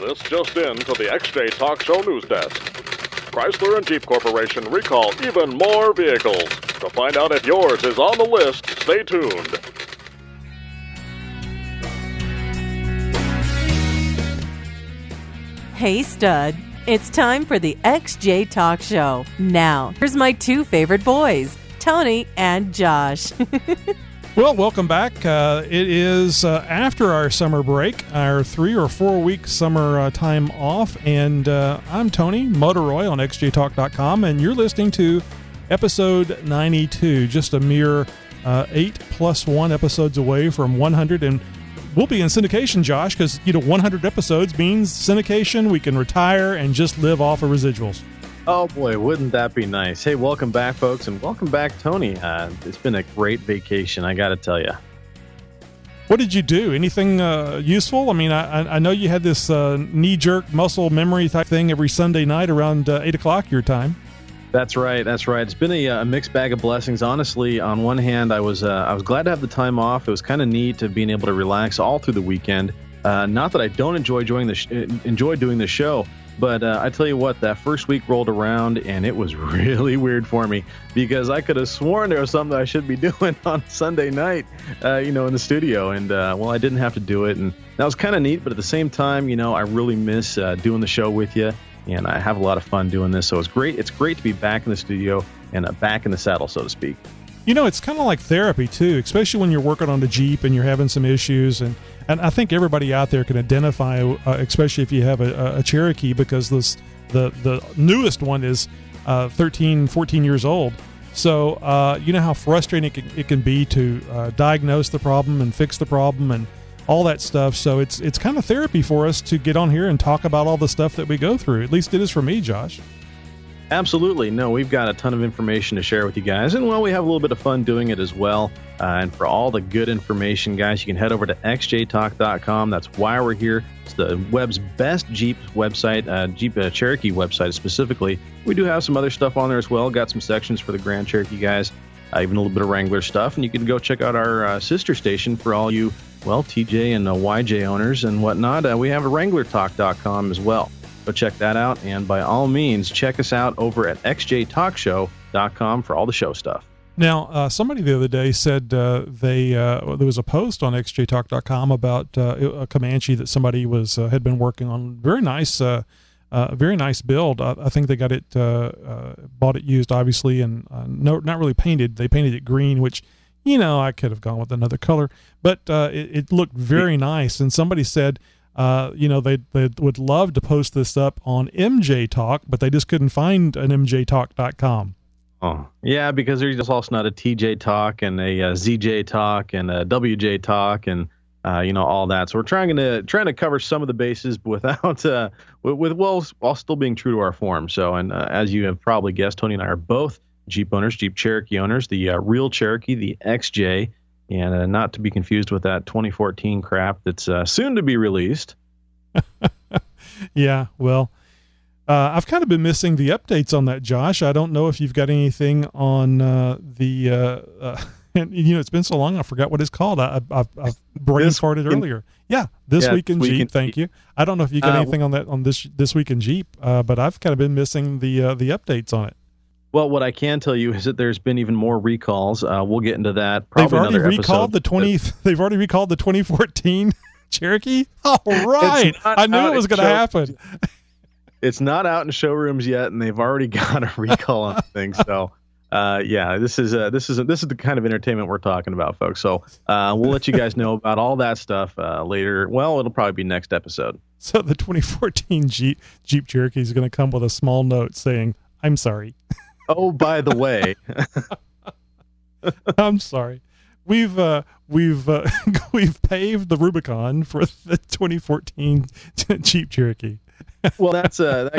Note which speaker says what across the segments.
Speaker 1: This just in to the XJ Talk Show news desk. Chrysler and Jeep Corporation recall even more vehicles. To find out if yours is on the list, stay tuned.
Speaker 2: Hey, stud. It's time for the XJ Talk Show. Now, here's my two favorite boys, Tony and Josh.
Speaker 3: Well, welcome back. It is after our summer break, our 3 or 4 week summer time off, and I'm Tony Motoroy on xjtalk.com, and you're listening to episode 92, just a mere 8+1 episodes away from 100, and we'll be in syndication, Josh, because 100 episodes means syndication. We can retire and just live off of residuals.
Speaker 4: Oh boy, wouldn't that be nice? Hey, welcome back, folks, and welcome back, Tony. It's been a great vacation, I got to tell you.
Speaker 3: What did you do? Anything useful? I mean, I know you had this knee-jerk muscle memory type thing every Sunday night around 8 o'clock your time. That's right. It's been a mixed bag of blessings. Honestly, on one hand, I was glad to have the time off. It was kind of neat to being able to relax all through the weekend. Not that I don't enjoy doing the show, but I tell you what, that first week rolled around and it was really weird for me because I could have sworn there was something I should be doing on Sunday night, in the studio. And, I didn't have to do it. And that was kind of neat. But at the same time, I really miss doing the show with you. And I have a lot of fun doing this. So it's great. It's great to be back in the studio and back in the saddle, so to speak. It's kind of like therapy, too, especially when you're working on the Jeep and you're having some issues. And I think everybody out there can identify, especially if you have a Cherokee, because the newest one is 13, 14 years old. So you know how frustrating it can be to diagnose the problem and fix the problem and all that stuff. So it's kind of therapy for us to get on here and talk about all the stuff that we go through. At least it is for me, Josh. Absolutely. No, we've got a ton of information to share with you guys. And, we have a little bit of fun doing it as well. And for all the good information, guys, you can head over to xjtalk.com. That's why we're here. It's the web's best Jeep website, Jeep Cherokee website specifically. We do have some other stuff on there as well. Got some sections for the Grand Cherokee guys, even a little bit of Wrangler stuff. And you can go check out our sister station for all you, TJ and YJ owners and whatnot. We have a WranglerTalk.com as well. So check that out, and by all means, check us out over at xjtalkshow.com for all the show stuff. Now, somebody the other day said there was a post on xjtalk.com about a Comanche that somebody had been working on. Very nice build. I think they got it, bought it used, obviously, and not really painted. They painted it green, which, I could have gone with another color, but it looked very nice. And somebody said, they would love to post this up on MJ Talk, but they just couldn't find an MJTalk.com. Oh, yeah, because there's just also not a TJ Talk and a ZJ Talk and a WJ Talk and all that. So we're trying to cover some of the bases without while still being true to our form. So, and as you have probably guessed, Tony and I are both Jeep owners, Jeep Cherokee owners, the real Cherokee, the XJ. And not to be confused with that 2014 crap that's soon to be released. Yeah, well, I've kind of been missing the updates on that, Josh. I don't know if you've got anything on it's been so long, I forgot what it's called. I've brain farted earlier. Yeah, This Week in Jeep, thank you. I don't know if you got anything on that on this Week in Jeep, but I've kind of been missing the updates on it. Well, what I can tell you is that there's been even more recalls. We'll get into that. Probably they've already recalled They've already recalled the 2014 Cherokee. All right, I knew it was going to happen. It's not out in showrooms yet, and they've already got a recall on things. So, this is the kind of entertainment we're talking about, folks. So, we'll let you guys know about all that stuff later. Well, it'll probably be next episode. So, the 2014 Jeep Cherokee is going to come with a small note saying, "I'm sorry." Oh, by the way, I'm sorry. We've paved the Rubicon for the 2014 Jeep Cherokee. Well, that's a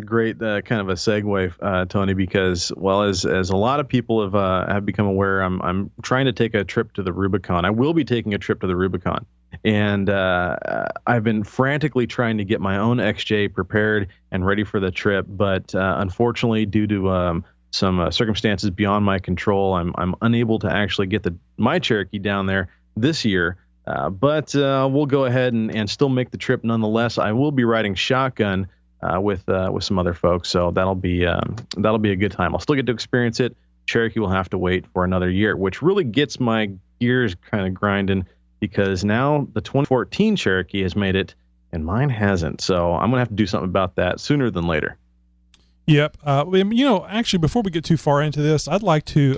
Speaker 3: great kind of a segue, Tony, because as a lot of people have become aware, I'm trying to take a trip to the Rubicon. I will be taking a trip to the Rubicon. And I've been frantically trying to get my own XJ prepared and ready for the trip, but unfortunately, due to some circumstances beyond my control, I'm unable to actually get my Cherokee down there this year.
Speaker 4: But we'll go ahead and still make the trip nonetheless. I will be riding shotgun with some other folks, so that'll be a good time. I'll still get to experience it. Cherokee will have to wait for another year, which really gets my gears kind of grinding because now the 2014 Cherokee has made it and mine hasn't. So I'm going to have to do something about that sooner than later.
Speaker 3: Yep. Actually, before we get too far into this, I'd like to,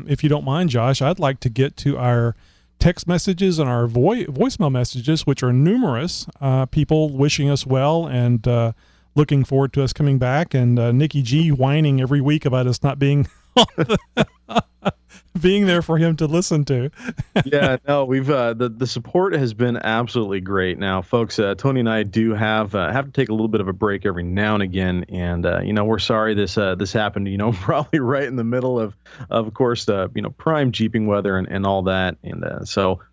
Speaker 3: if you don't mind, Josh, I'd like to get to our text messages and our voicemail messages, which are numerous. People wishing us well and looking forward to us coming back, and Nikki G whining every week about us not being being there for him to listen to.
Speaker 4: Yeah, no, we've the support has been absolutely great. Now, folks, Tony and I do have to take a little bit of a break every now and again, and we're sorry this happened. Probably right in the middle of course, prime jeeping weather and all that, and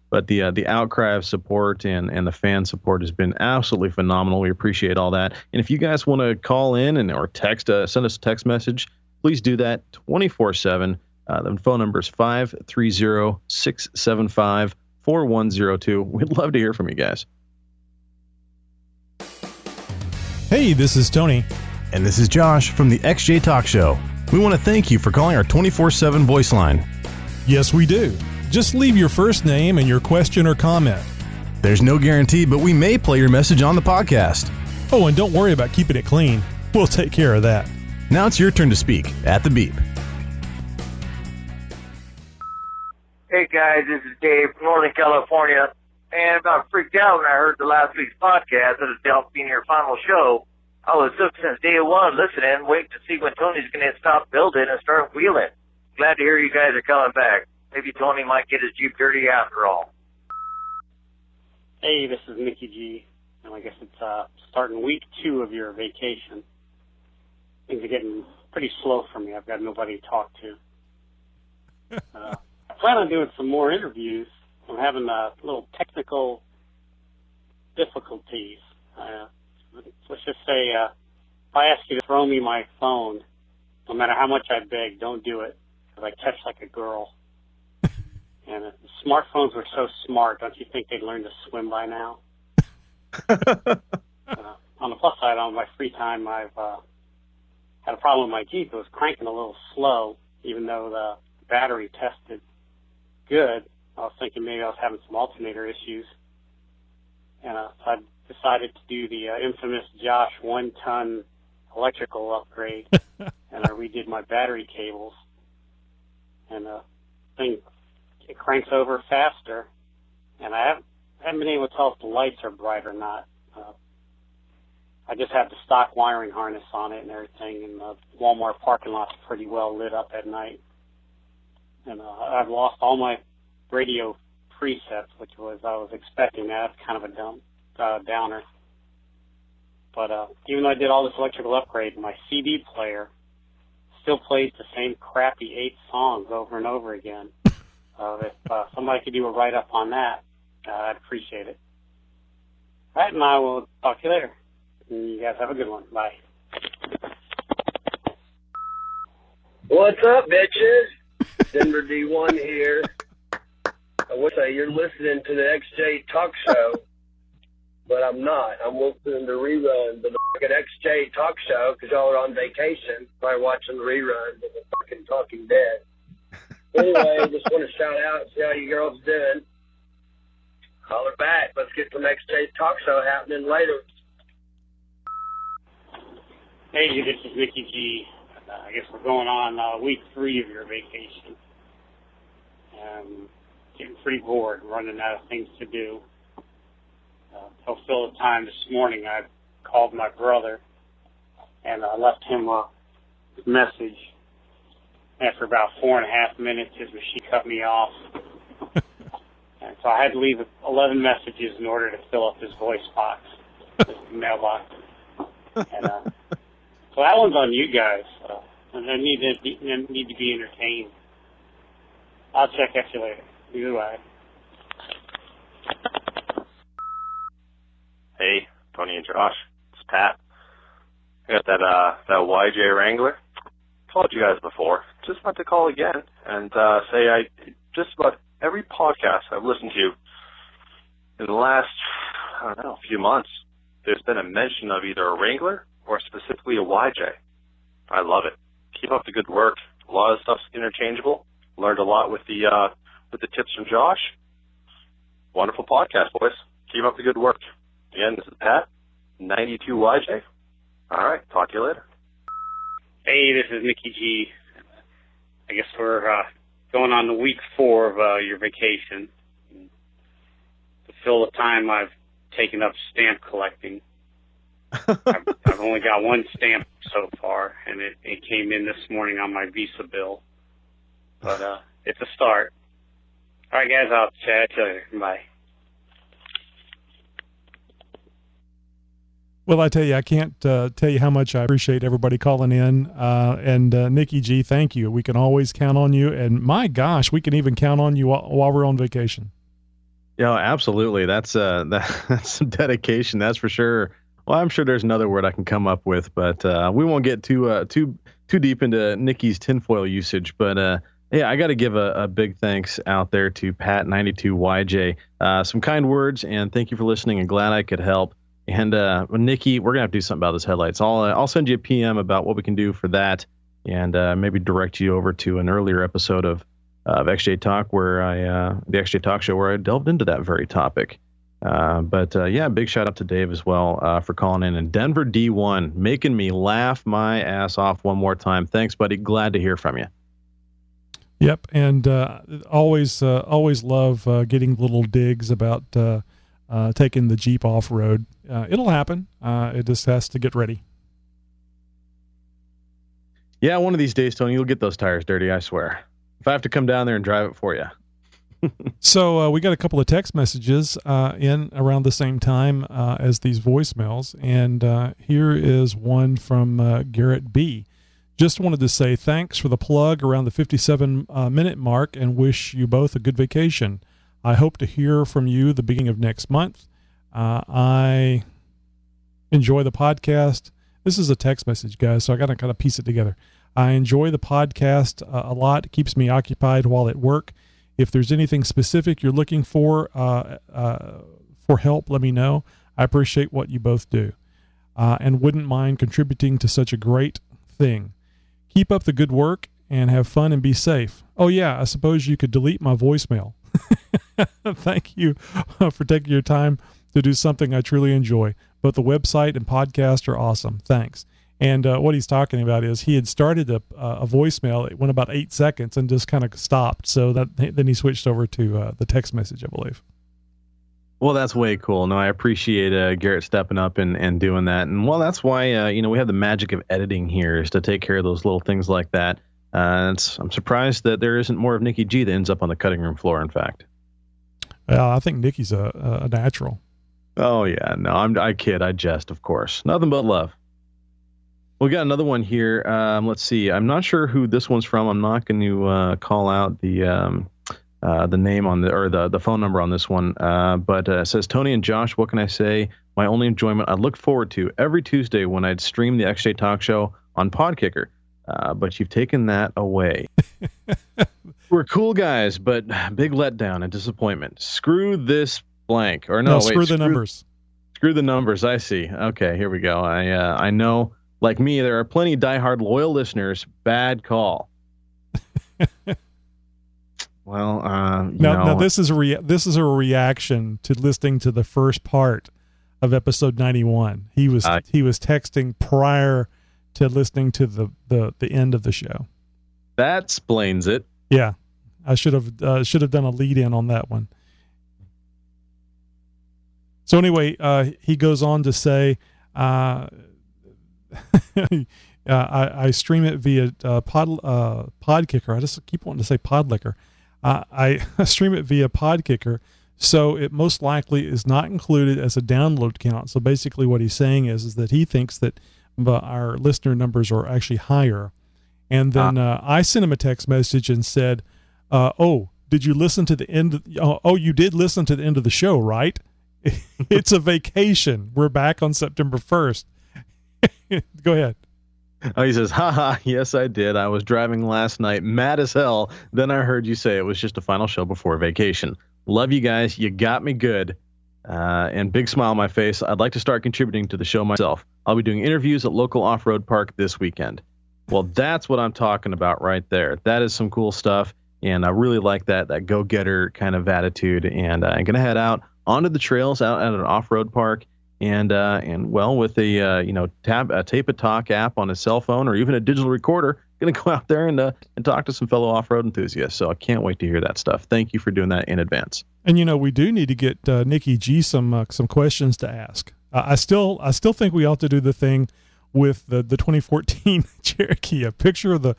Speaker 4: But the outcry of support and the fan support has been absolutely phenomenal. We appreciate all that. And if you guys want to call in or text, send us a text message, please do that 24/7. The phone number is 530-675-4102. We'd love to hear from you guys.
Speaker 3: Hey, this is Tony.
Speaker 5: And this is Josh from the XJ Talk Show. We want to thank you for calling our 24/7 voice line.
Speaker 3: Yes, we do. Just leave your first name and your question or comment.
Speaker 5: There's no guarantee, but we may play your message on the podcast.
Speaker 3: Oh, and don't worry about keeping it clean. We'll take care of that.
Speaker 5: Now it's your turn to speak at the beep.
Speaker 6: Hey guys, this is Dave from Northern California, and about freaked out when I heard the last week's podcast of the being your final show. I was hooked since day one listening, waiting to see when Tony's going to stop building and start wheeling. Glad to hear you guys are coming back. Maybe Tony might get his Jeep dirty after all.
Speaker 7: Hey, this is Mickey G, and I guess it's starting week 2 of your vacation. Things are getting pretty slow for me. I've got nobody to talk to. I plan on doing some more interviews. I'm having little technical difficulties. Let's just say if I ask you to throw me my phone, no matter how much I beg, don't do it, because I catch like a girl. And if the smartphones were so smart, don't you think they'd learn to swim by now? On the plus side, on my free time, I've had a problem with my Jeep. It was cranking a little slow, even though the battery tested good. I was thinking maybe I was having some alternator issues. And so I decided to do the infamous Josh 1-ton electrical upgrade. And I redid my battery cables. And the thing, it cranks over faster. And I haven't been able to tell if the lights are bright or not. I just have the stock wiring harness on it and everything, and the Walmart parking lot's pretty well lit up at night. And I've lost all my radio presets, which I was expecting that. That's kind of a downer. But even though I did all this electrical upgrade, my CD player still plays the same crappy 8 songs over and over again. If somebody could do a write-up on that, I'd appreciate it. All right, and I will talk to you later. You guys have a good one. Bye.
Speaker 6: What's up, bitches? Denver D1 here. I would say you're listening to the XJ Talk Show, but I'm not. I'm listening to reruns of the fucking XJ Talk Show because y'all are on vacation, probably watching the reruns of the fucking Talking Dead. Anyway, just want to shout out and see how you girls doing. Holler back. Let's get some XJ Talk Show happening later.
Speaker 7: Hey, this is Mickey G. I guess we're going on week 3 of your vacation. Getting pretty bored, running out of things to do. To fill the time this morning, I called my brother and I left him a message. After about 4.5 minutes, his machine cut me off. And so I had to leave 11 messages in order to fill up his voice box, his mailbox. And so that one's on you guys. And I need to be entertained. I'll check at you later. Goodbye.
Speaker 8: Hey, Tony and Josh. It's Pat. I got that YJ Wrangler. Called you guys before. Just want to call again and say I just about every podcast I've listened to in the last, I don't know, few months, there's been a mention of either a Wrangler or specifically a YJ. I love it. Keep up the good work. A lot of stuff's interchangeable. Learned a lot with the tips from Josh. Wonderful podcast, boys. Keep up the good work. Again, this is Pat, 92 YJ. All right, talk to you later.
Speaker 7: Hey, this is Mickey G. I guess we're going on to week 4 of your vacation. To fill the time I've taken up stamp collecting. I've only got one stamp so far, and it came in this morning on my Visa bill. But it's a start. All right, guys, I'll chat to you later. Bye.
Speaker 3: Well, I tell you, I can't tell you how much I appreciate everybody calling in. And Nikki G, thank you. We can always count on you. And my gosh, we can even count on you while we're on vacation.
Speaker 4: Yeah, absolutely. That's some dedication. That's for sure. Well, I'm sure there's another word I can come up with, but we won't get too deep into Nikki's tinfoil usage. But yeah, I got to give a big thanks out there to Pat92YJ. Some kind words, and thank you for listening. And glad I could help. And Nikki, we're gonna have to do something about those headlights. I'll send you a PM about what we can do for that, and maybe direct you over to an earlier episode of XJ Talk where the XJ Talk Show where I delved into that very topic. But yeah, big shout out to Dave as well for calling in. And Denver D1 making me laugh my ass off one more time. Thanks, buddy. Glad to hear from you.
Speaker 3: Yep, and always love getting little digs about taking the Jeep off road. It'll happen. It just has to get ready.
Speaker 4: Yeah, one of these days, Tony, you'll get those tires dirty, I swear. If I have to come down there and drive it for you.
Speaker 3: So we got a couple of text messages in around the same time as these voicemails, and here is one from Garrett B. Just wanted to say thanks for the plug around the 57-minute mark and wish you both a good vacation. I hope to hear from you the beginning of next month. I enjoy the podcast. This is a text message, guys, so I got to kind of piece it together. I enjoy the podcast a lot. It keeps me occupied while at work. If there's anything specific you're looking for help, let me know. I appreciate what you both do and wouldn't mind contributing to such a great thing. Keep up the good work and have fun and be safe. Oh, yeah, I suppose you could delete my voicemail. Thank you for taking your time to do something I truly enjoy. Both the website and podcast are awesome. Thanks. And what he's talking about is he had started a voicemail. It went about 8 seconds and just kind of stopped. So then he switched over to the text message, I believe.
Speaker 4: Well, that's way cool. No, I appreciate Garrett stepping up and doing that. And well, that's why we have the magic of editing here is to take care of those little things like that. I'm surprised that there isn't more of Nikki G that ends up on the cutting room floor. In fact,
Speaker 3: well, I think Nikki's a natural.
Speaker 4: Oh yeah, no, I kid, I jest, of course. Nothing but love. We got another one here. Let's see. I'm not sure who this one's from. I'm not going to call out the name on the phone number on this one. But it says, Tony and Josh, what can I say? My only enjoyment I look forward to every Tuesday when I'd stream the XJ Talk Show on Podkicker. But you've taken that away. We're cool guys, but big letdown and disappointment. Screw this blank. Or no, wait,
Speaker 3: screw the numbers.
Speaker 4: Screw the numbers. I see. Okay, here we go. I know. Like me, there are plenty of diehard loyal listeners. Bad call. Well,
Speaker 3: now this is a reaction to listening to the first part of episode 91. He was texting prior to listening to the end of the show.
Speaker 4: That explains it.
Speaker 3: Yeah, I should have done a lead in on that one. So anyway, he goes on to say, I stream it via Podkicker. I just keep wanting to say Podlicker. I stream it via Podkicker, so it most likely is not included as a download count. So basically what he's saying is that he thinks that our listener numbers are actually higher. And then I sent him a text message and said, did you listen to the end? You did listen to the end of the show, right? It's a vacation. We're back on September 1st. Go ahead.
Speaker 4: Oh, he says, haha, yes, I did. I was driving last night, mad as hell. Then I heard you say it was just a final show before vacation. Love you guys. You got me good. And big smile on my face. I'd like to start contributing to the show myself. I'll be doing interviews at local off-road park this weekend. Well, that's what I'm talking about right there. That is some cool stuff. And I really like that go-getter kind of attitude. And I'm going to head out onto the trails out at an off-road park. And well, with a Tape a Talk app on a cell phone or even a digital recorder, going to go out there and talk to some fellow off-road enthusiasts. So I can't wait to hear that stuff. Thank you for doing that in advance.
Speaker 3: And we do need to get Nikki G some questions to ask. I still think we ought to do the thing with the 2014 Cherokee. A picture of the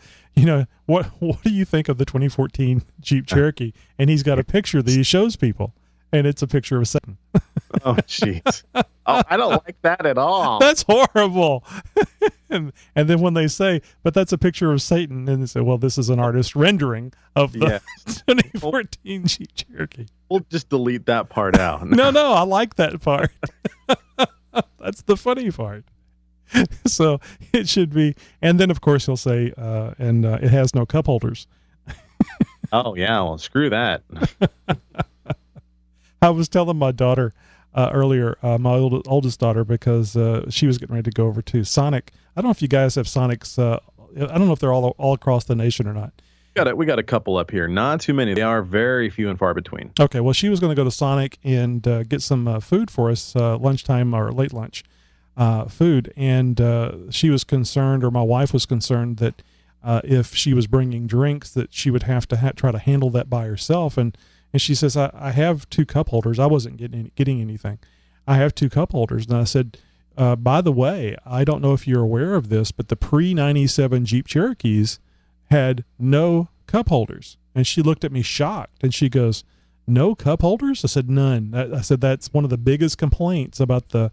Speaker 3: what do you think of the 2014 Jeep Cherokee? And he's got a picture that he shows people, and it's a picture of Satan.
Speaker 4: Oh, jeez. Oh, I don't like that at all.
Speaker 3: That's horrible. and then when they say, but that's a picture of Satan, and they say, well, this is an artist rendering of the 2014 Jeep Cherokee.
Speaker 4: We'll just delete that part out.
Speaker 3: No, I like that part. That's the funny part. So it should be, and then of course he'll say, it has no cup holders.
Speaker 4: Oh yeah, well screw that.
Speaker 3: I was telling my daughter earlier, my oldest daughter, because she was getting ready to go over to Sonic. I don't know if you guys have Sonics. I don't know if they're all across the nation or not.
Speaker 4: We got a couple up here. Not too many. They are very few and far between.
Speaker 3: Okay, well, she was going to go to Sonic and get some food for us, lunchtime or late lunch food. And she was concerned, or my wife was concerned, that if she was bringing drinks, that she would have to try to handle that by herself. And she says, I have 2 cup holders. I wasn't getting anything. I have 2 cup holders. And I said, by the way, I don't know if you're aware of this, but the pre-97 Jeep Cherokees had no cup holders. And she looked at me shocked, and she goes, no cup holders? I said, none. I said, that's one of the biggest complaints about the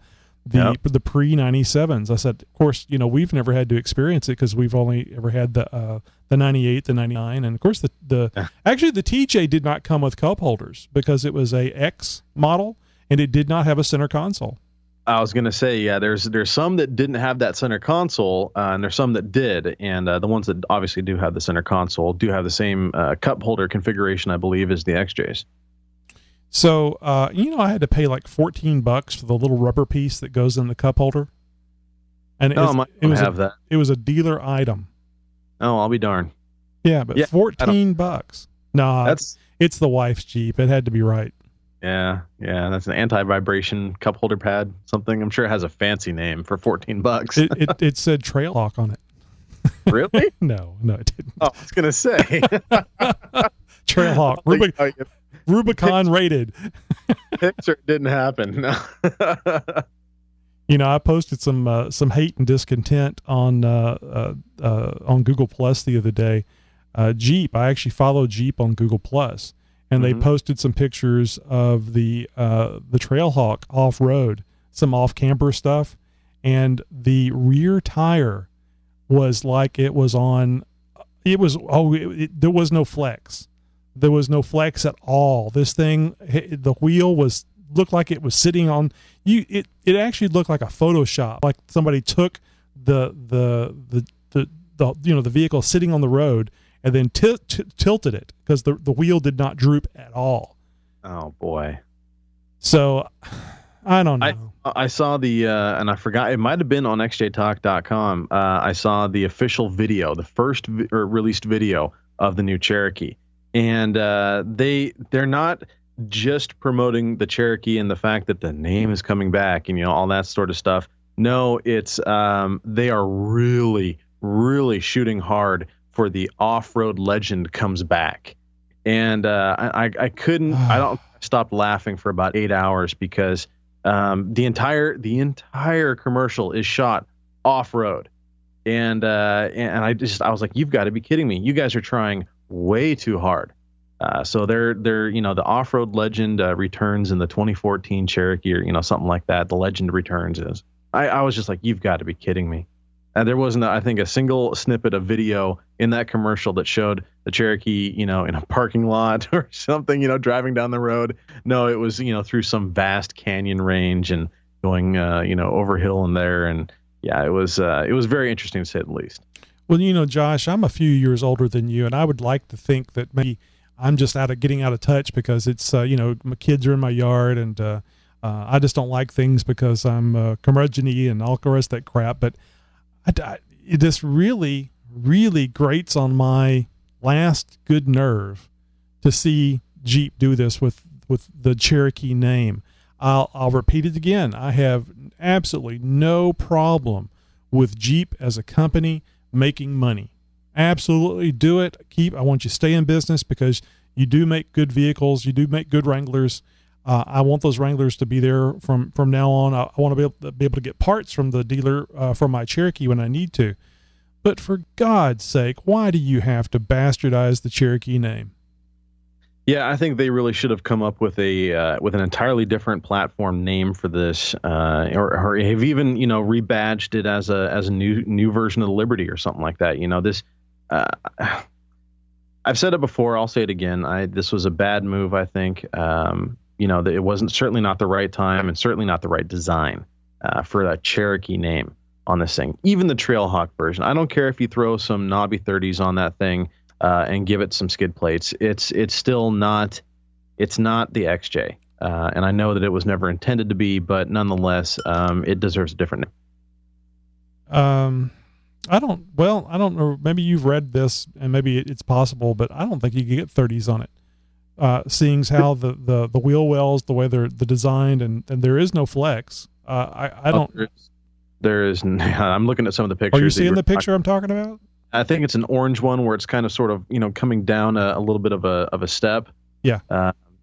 Speaker 3: pre-97s. I said, of course, we've never had to experience it because we've only ever had the 98, the 99. And of course actually the TJ did not come with cup holders because it was a X model and it did not have a center console.
Speaker 4: I was going to say, yeah, there's some that didn't have that center console, and there's some that did. And the ones that obviously do have the center console do have the same cup holder configuration, I believe, as the XJs.
Speaker 3: So, I had to pay like $14 for the little rubber piece that goes in the cup holder. And it was a dealer item.
Speaker 4: Oh, I'll be darned.
Speaker 3: Yeah, but $14. No, it's the wife's Jeep. It had to be right.
Speaker 4: Yeah, that's an anti-vibration cup holder pad, something. I'm sure it has a fancy name for $14.
Speaker 3: It said Trail Hawk on it.
Speaker 4: Really?
Speaker 3: No, it didn't.
Speaker 4: Oh, I was going to say.
Speaker 3: Trail Hawk. Rubicon rated.
Speaker 4: Picture didn't happen. No.
Speaker 3: I posted some hate and discontent on Google Plus the other day. Jeep. I actually follow Jeep on Google Plus, and they posted some pictures of the Trailhawk off road, some off camper stuff, and the rear tire was like it was on. It was there was no flex. There was no flex at all. This thing, the wheel looked like it was sitting on you. It actually looked like a Photoshop, like somebody took the vehicle sitting on the road and then tilted it because the wheel did not droop at all.
Speaker 4: Oh boy. So
Speaker 3: I don't know.
Speaker 4: I saw the and I forgot, it might have been on xjtalk.com. I saw the official video, the first released video of the new Cherokee. And they're not just promoting the Cherokee and the fact that the name is coming back and all that sort of stuff. No, it's they are really, really shooting hard for the off-road legend comes back. And I don't stop laughing for about 8 hours because the entire commercial is shot off-road. And I was like, you've got to be kidding me. You guys are trying way too hard. So they're the off-road legend returns in the 2014 Cherokee or something like that. The legend returns is. I was just like, you've got to be kidding me. There wasn't, I think, a single snippet of video in that commercial that showed the Cherokee, in a parking lot or something, driving down the road. No, it was, through some vast canyon range and going, over hill and there. And yeah, it was very interesting to say the least.
Speaker 3: Well, Josh, I'm a few years older than you, and I would like to think that maybe I'm just getting out of touch because it's, my kids are in my yard and I just don't like things because I'm curmudgeon-y and all the rest of that crap. But it just really, really grates on my last good nerve to see Jeep do this with the Cherokee name. I'll repeat it again. I have absolutely no problem with Jeep as a company making money. Absolutely do it. I want you to stay in business because you do make good vehicles. You do make good Wranglers. I want those Wranglers to be there from now on. I want to be able to get parts from the dealer for my Cherokee when I need to. But for God's sake, why do you have to bastardize the Cherokee name?
Speaker 4: Yeah, I think they really should have come up with an entirely different platform name for this, or have even rebadged it as a new version of the Liberty or something like that. This. I've said it before. I'll say it again. This was a bad move. I think. It wasn't certainly not the right time and certainly not the right design for that Cherokee name on this thing. Even the Trailhawk version. I don't care if you throw some knobby 30s on that thing and give it some skid plates. It's still not. It's not the XJ. And I know that it was never intended to be, but nonetheless, it deserves a different
Speaker 3: name. I don't know. Maybe you've read this and maybe it's possible, but I don't think you can get 30s on it. Seeing how the wheel wells, the way they're designed, and there is no flex. I don't.
Speaker 4: There is. I'm looking at some of the pictures.
Speaker 3: Are you seeing the picture I'm talking about?
Speaker 4: I think it's an orange one where it's kind of sort of coming down a little bit of a step.
Speaker 3: Yeah.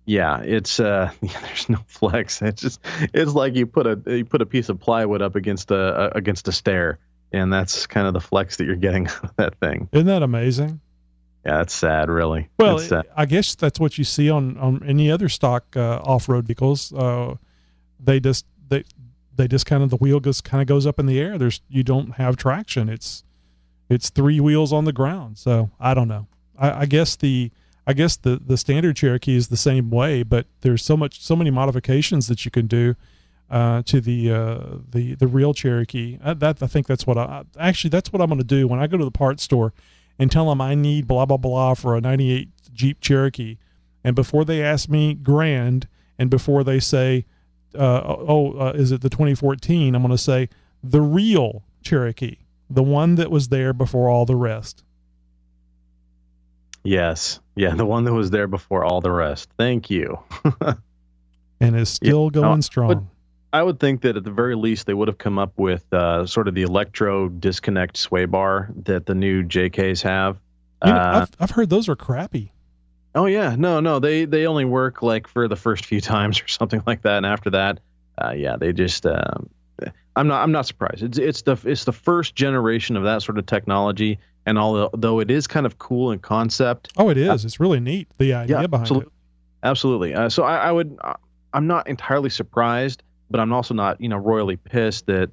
Speaker 4: It's there's no flex. It's like you put a piece of plywood up against a stair, and that's kind of the flex that you're getting out of that thing.
Speaker 3: Isn't that amazing?
Speaker 4: Yeah, it's sad, really.
Speaker 3: Well, I guess that's what you see on any other stock off-road vehicles. They just kind of, the wheel just kind of goes up in the air. You don't have traction. It's three wheels on the ground. So I don't know. I guess the standard Cherokee is the same way, but there's so many modifications that you can do to the real Cherokee. I think that's what that's what I'm going to do when I go to the parts store and tell them I need blah, blah, blah for a 98 Jeep Cherokee. And before they ask me grand, and before they say, is it the 2014? I'm going to say the real Cherokee, the one that was there before all the rest.
Speaker 4: Yes. Yeah, the one that was there before all the rest. Thank you.
Speaker 3: And is still going strong.
Speaker 4: I would think that at the very least they would have come up with sort of the electro disconnect sway bar that the new JKs have.
Speaker 3: I've heard those are crappy.
Speaker 4: Oh yeah, no, they only work like for the first few times or something like that, and after that, they just. I'm not surprised. It's the first generation of that sort of technology, and although it is kind of cool in concept.
Speaker 3: Oh, it is. It's really neat. The idea behind it.
Speaker 4: Absolutely. So I'm not entirely surprised. But I'm also not, royally pissed that,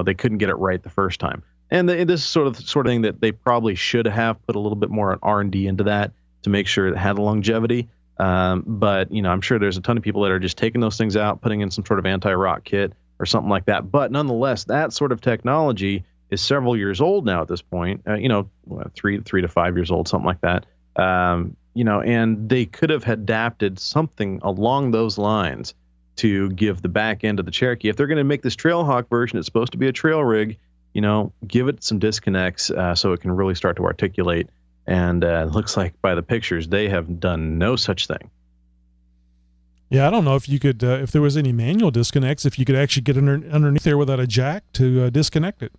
Speaker 4: they couldn't get it right the first time. And this is sort of thing that they probably should have put a little bit more R&D into that to make sure it had longevity. But I'm sure there's a ton of people that are just taking those things out, putting in some sort of anti-rock kit or something like that. But nonetheless, that sort of technology is several years old now at this point. 3 to 5 years old, something like that. And they could have adapted something along those lines to give the back end of the Cherokee. If they're going to make this Trailhawk version, it's supposed to be a trail rig, give it some disconnects so it can really start to articulate. And it looks like by the pictures, they have done no such thing.
Speaker 3: Yeah, I don't know if you could, if there was any manual disconnects, if you could actually get underneath there without a jack to disconnect it.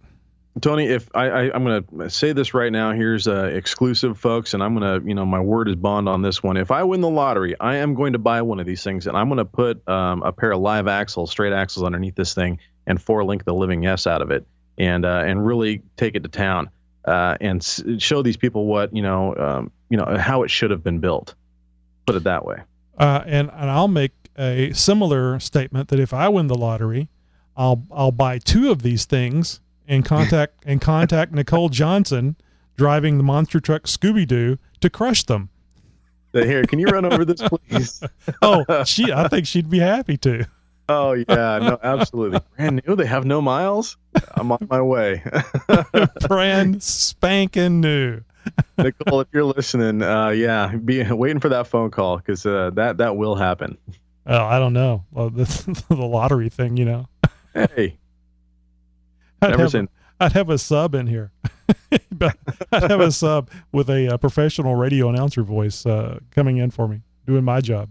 Speaker 4: Tony, if I'm going to say this right now, here's exclusive, folks, and I'm going to, my word is bond on this one. If I win the lottery, I am going to buy one of these things, and I'm going to put a pair of live axles, straight axles underneath this thing, and 4-link the living yes out of it, and really take it to town, and show these people what how it should have been built. Put it that way.
Speaker 3: And I'll make a similar statement that if I win the lottery, I'll buy 2 of these things. And contact Nicole Johnson driving the monster truck Scooby-Doo to crush them.
Speaker 4: Here, can you run over this, please?
Speaker 3: I think she'd be happy to.
Speaker 4: Oh yeah, no, absolutely. Brand new. They have no miles. I'm on my way.
Speaker 3: Brand spanking new.
Speaker 4: Nicole, if you're listening, be waiting for that phone call because that will happen.
Speaker 3: I don't know. Well, this the lottery thing, you know.
Speaker 4: Hey,
Speaker 3: I'd have a sub in here. But I'd have a sub with a professional radio announcer voice coming in for me, doing my job.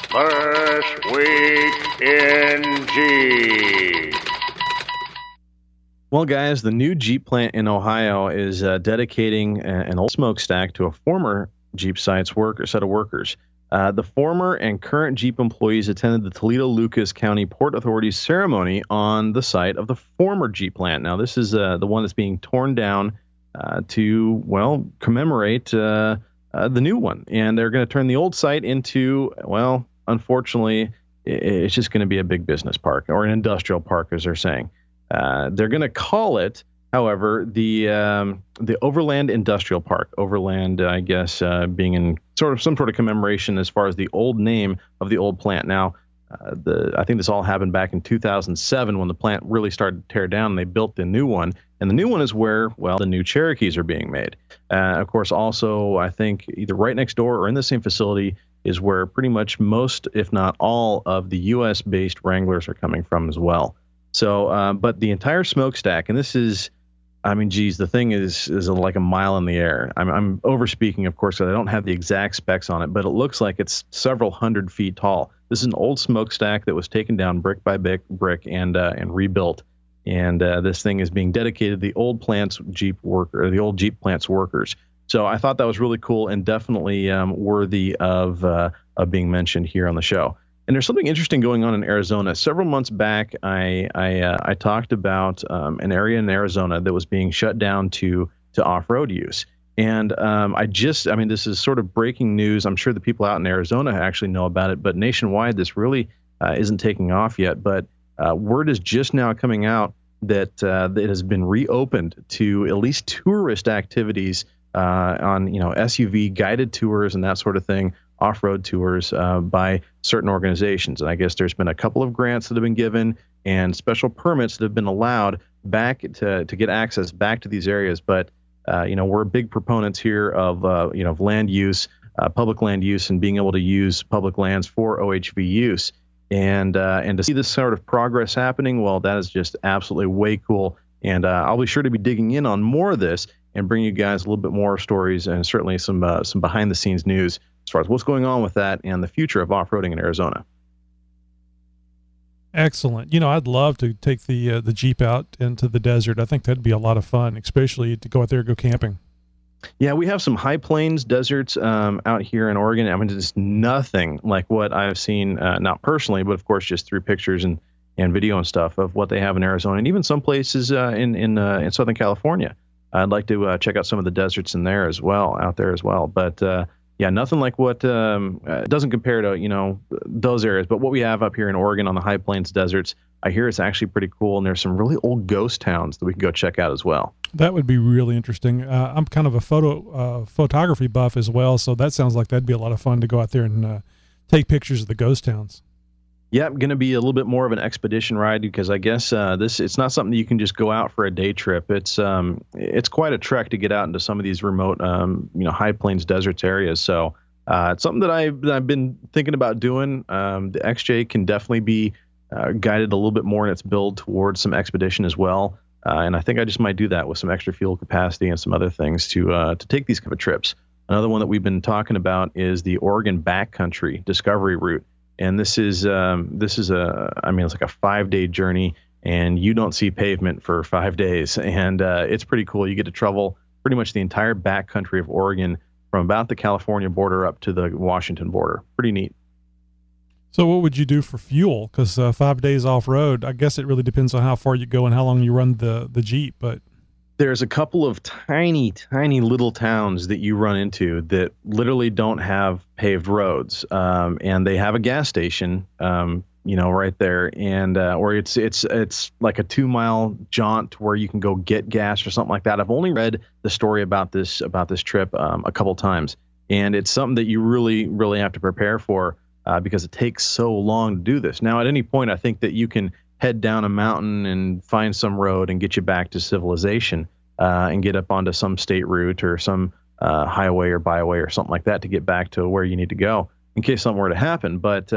Speaker 1: First Week in Jeep.
Speaker 4: Well, guys, the new Jeep plant in Ohio is dedicating an old smokestack to a former Jeep set of workers. The former and current Jeep employees attended the Toledo-Lucas County Port Authority's ceremony on the site of the former Jeep plant. Now, this is the one that's being torn down to, well, commemorate the new one. And they're going to turn the old site into, well, unfortunately, it's just going to be a big business park, or an industrial park, as they're saying. They're going to call it, however, the Overland Industrial Park. Overland, I guess, being in some sort of commemoration as far as the old name of the old plant. Now, I think this all happened back in 2007 when the plant really started to tear down and they built the new one. And the new one is where, well, the new Cherokees are being made. Of course, also, I think either right next door or in the same facility is where pretty much most, if not all, of the U.S.-based Wranglers are coming from as well. So, but the entire smokestack, and this is, I mean, geez, the thing is like a mile in the air. I'm over-speaking, of course, because I don't have the exact specs on it, but it looks like it's several hundred feet tall. This is an old smokestack that was taken down brick by brick and rebuilt. And this thing is being dedicated to the old Jeep plant's workers. So I thought that was really cool and definitely worthy of being mentioned here on the show. And there's something interesting going on in Arizona. Several months back, I talked about an area in Arizona that was being shut down to off-road use. And this is sort of breaking news. I'm sure the people out in Arizona actually know about it, but nationwide, this really isn't taking off yet. But word is just now coming out that it has been reopened to at least tourist activities on, SUV guided tours and that sort of thing, off-road tours by certain organizations. And I guess there's been a couple of grants that have been given and special permits that have been allowed back to get access back to these areas. But, we're big proponents here of land use, public land use, and being able to use public lands for OHV use. And to see this sort of progress happening, well, that is just absolutely way cool. And I'll be sure to be digging in on more of this and bring you guys a little bit more stories and certainly some behind-the-scenes news as far as what's going on with that and the future of off-roading in Arizona.
Speaker 3: Excellent. I'd love to take the Jeep out into the desert. I think that'd be a lot of fun, especially to go out there and go camping.
Speaker 4: Yeah, we have some high plains deserts out here in Oregon. I mean, it's nothing like what I've seen, not personally, but of course just through pictures and video and stuff of what they have in Arizona and even some places in Southern California. I'd like to check out some of the deserts out there as well. But nothing like what doesn't compare to those areas. But what we have up here in Oregon on the high plains deserts, I hear it's actually pretty cool, and there's some really old ghost towns that we can go check out as well.
Speaker 3: That would be really interesting. I'm kind of a photography buff as well, so that sounds like that'd be a lot of fun to go out there and take pictures of the ghost towns.
Speaker 4: Yeah, going to be a little bit more of an expedition ride because I guess it's not something that you can just go out for a day trip. It's quite a trek to get out into some of these remote high plains deserts areas. So it's something that I've been thinking about doing. The XJ can definitely be guided a little bit more in its build towards some expedition as well. And I think I just might do that with some extra fuel capacity and some other things to take these kind of trips. Another one that we've been talking about is the Oregon Backcountry Discovery Route. And this is it's like a 5-day journey, and you don't see pavement for 5 days. And it's pretty cool. You get to travel pretty much the entire backcountry of Oregon from about the California border up to the Washington border. Pretty neat.
Speaker 3: So what would you do for fuel? Because 5 days off-road, I guess it really depends on how far you go and how long you run the Jeep. But
Speaker 4: there's a couple of tiny, tiny little towns that you run into that literally don't have paved roads, and they have a gas station, right there, and or it's like a 2-mile jaunt where you can go get gas or something like that. I've only read the story about this trip a couple times, and it's something that you really, really have to prepare for because it takes so long to do this. Now, at any point, I think that you can head down a mountain and find some road and get you back to civilization and get up onto some state route or some highway or byway or something like that to get back to where you need to go in case something were to happen. But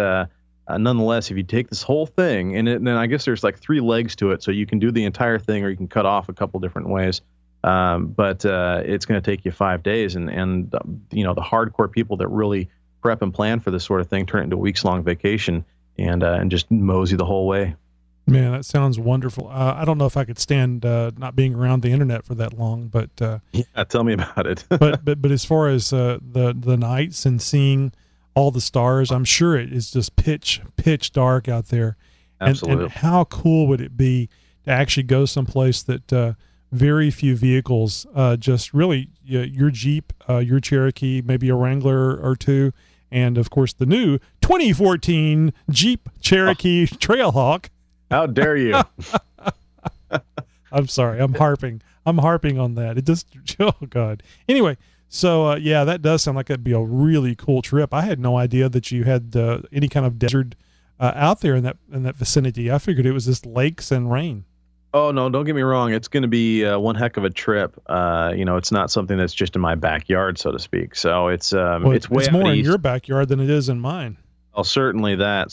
Speaker 4: nonetheless, if you take this whole thing, and then I guess there's like 3 legs to it, so you can do the entire thing or you can cut off a couple different ways. But it's going to take you 5 days, and the hardcore people that really prep and plan for this sort of thing turn it into a weeks-long vacation and just mosey the whole way.
Speaker 3: Man, that sounds wonderful. I don't know if I could stand not being around the internet for that long, but
Speaker 4: yeah, tell me about it.
Speaker 3: but as far as the nights and seeing all the stars, I'm sure it is just pitch dark out there.
Speaker 4: Absolutely.
Speaker 3: And how cool would it be to actually go someplace that very few vehicles, just really your Jeep, your Cherokee, maybe a Wrangler or two, and of course the new 2014 Jeep Cherokee Trailhawk.
Speaker 4: How dare you?
Speaker 3: I'm sorry. I'm harping on that. It just, oh God. Anyway, so yeah, that does sound like that'd be a really cool trip. I had no idea that you had any kind of desert out there in that vicinity. I figured it was just lakes and rain.
Speaker 4: Oh no, don't get me wrong. It's going to be one heck of a trip. It's not something that's just in my backyard, so to speak. So it's
Speaker 3: more in your backyard than it is in mine.
Speaker 4: Well, certainly that.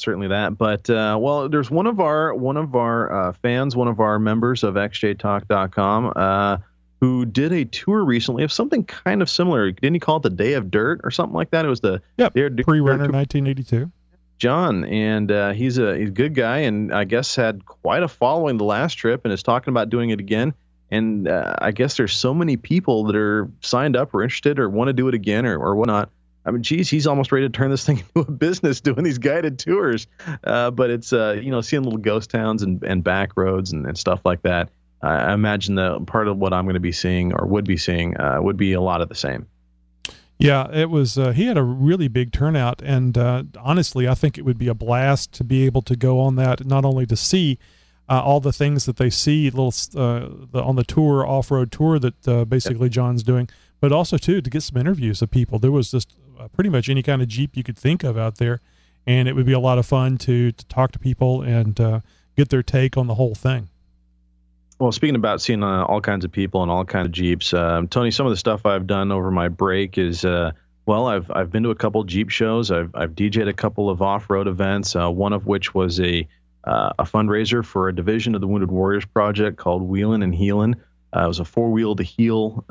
Speaker 4: But there's one of our fans, one of our members of xjtalk.com, who did a tour recently of something kind of similar. Didn't he call it the Day of Dirt or something like that? It was the
Speaker 3: pre-runner 1982.
Speaker 4: John, and he's a good guy, and I guess had quite a following the last trip, and is talking about doing it again. And I guess there's so many people that are signed up or interested or want to do it again or whatnot. I mean, geez, he's almost ready to turn this thing into a business doing these guided tours. But it's, seeing little ghost towns and back roads and stuff like that. I imagine that part of what I'm going to be seeing or would be seeing would be a lot of the same.
Speaker 3: Yeah, it was, he had a really big turnout. And honestly, I think it would be a blast to be able to go on that, not only to see all the things that they see on the tour, off-road tour that basically John's doing, but also, too, to get some interviews of people. There was just pretty much any kind of Jeep you could think of out there, and it would be a lot of fun to talk to people and get their take on the whole thing.
Speaker 4: Well, speaking about seeing all kinds of people and all kinds of Jeeps, Tony, some of the stuff I've done over my break is, I've been to a couple Jeep shows. I've DJ'd a couple of off-road events, one of which was a fundraiser for a division of the Wounded Warriors Project called Wheelin' and Healin'. It was a 4-wheel to heel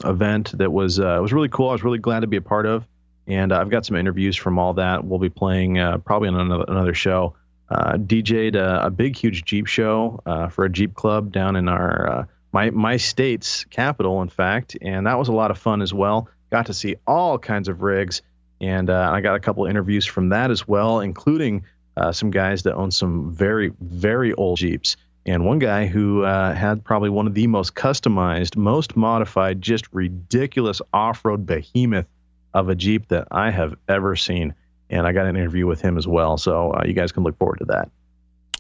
Speaker 4: event that was really cool. I was really glad to be a part of, and I've got some interviews from all that. We'll be playing probably on another show. DJ'd a big, huge Jeep show for a Jeep club down in our my state's capital, in fact, and that was a lot of fun as well. Got to see all kinds of rigs, and I got a couple of interviews from that as well, including some guys that own some very, very old Jeeps. And one guy who had probably one of the most customized, most modified, just ridiculous off-road behemoth of a Jeep that I have ever seen. And I got an interview with him as well. So you guys can look forward to that.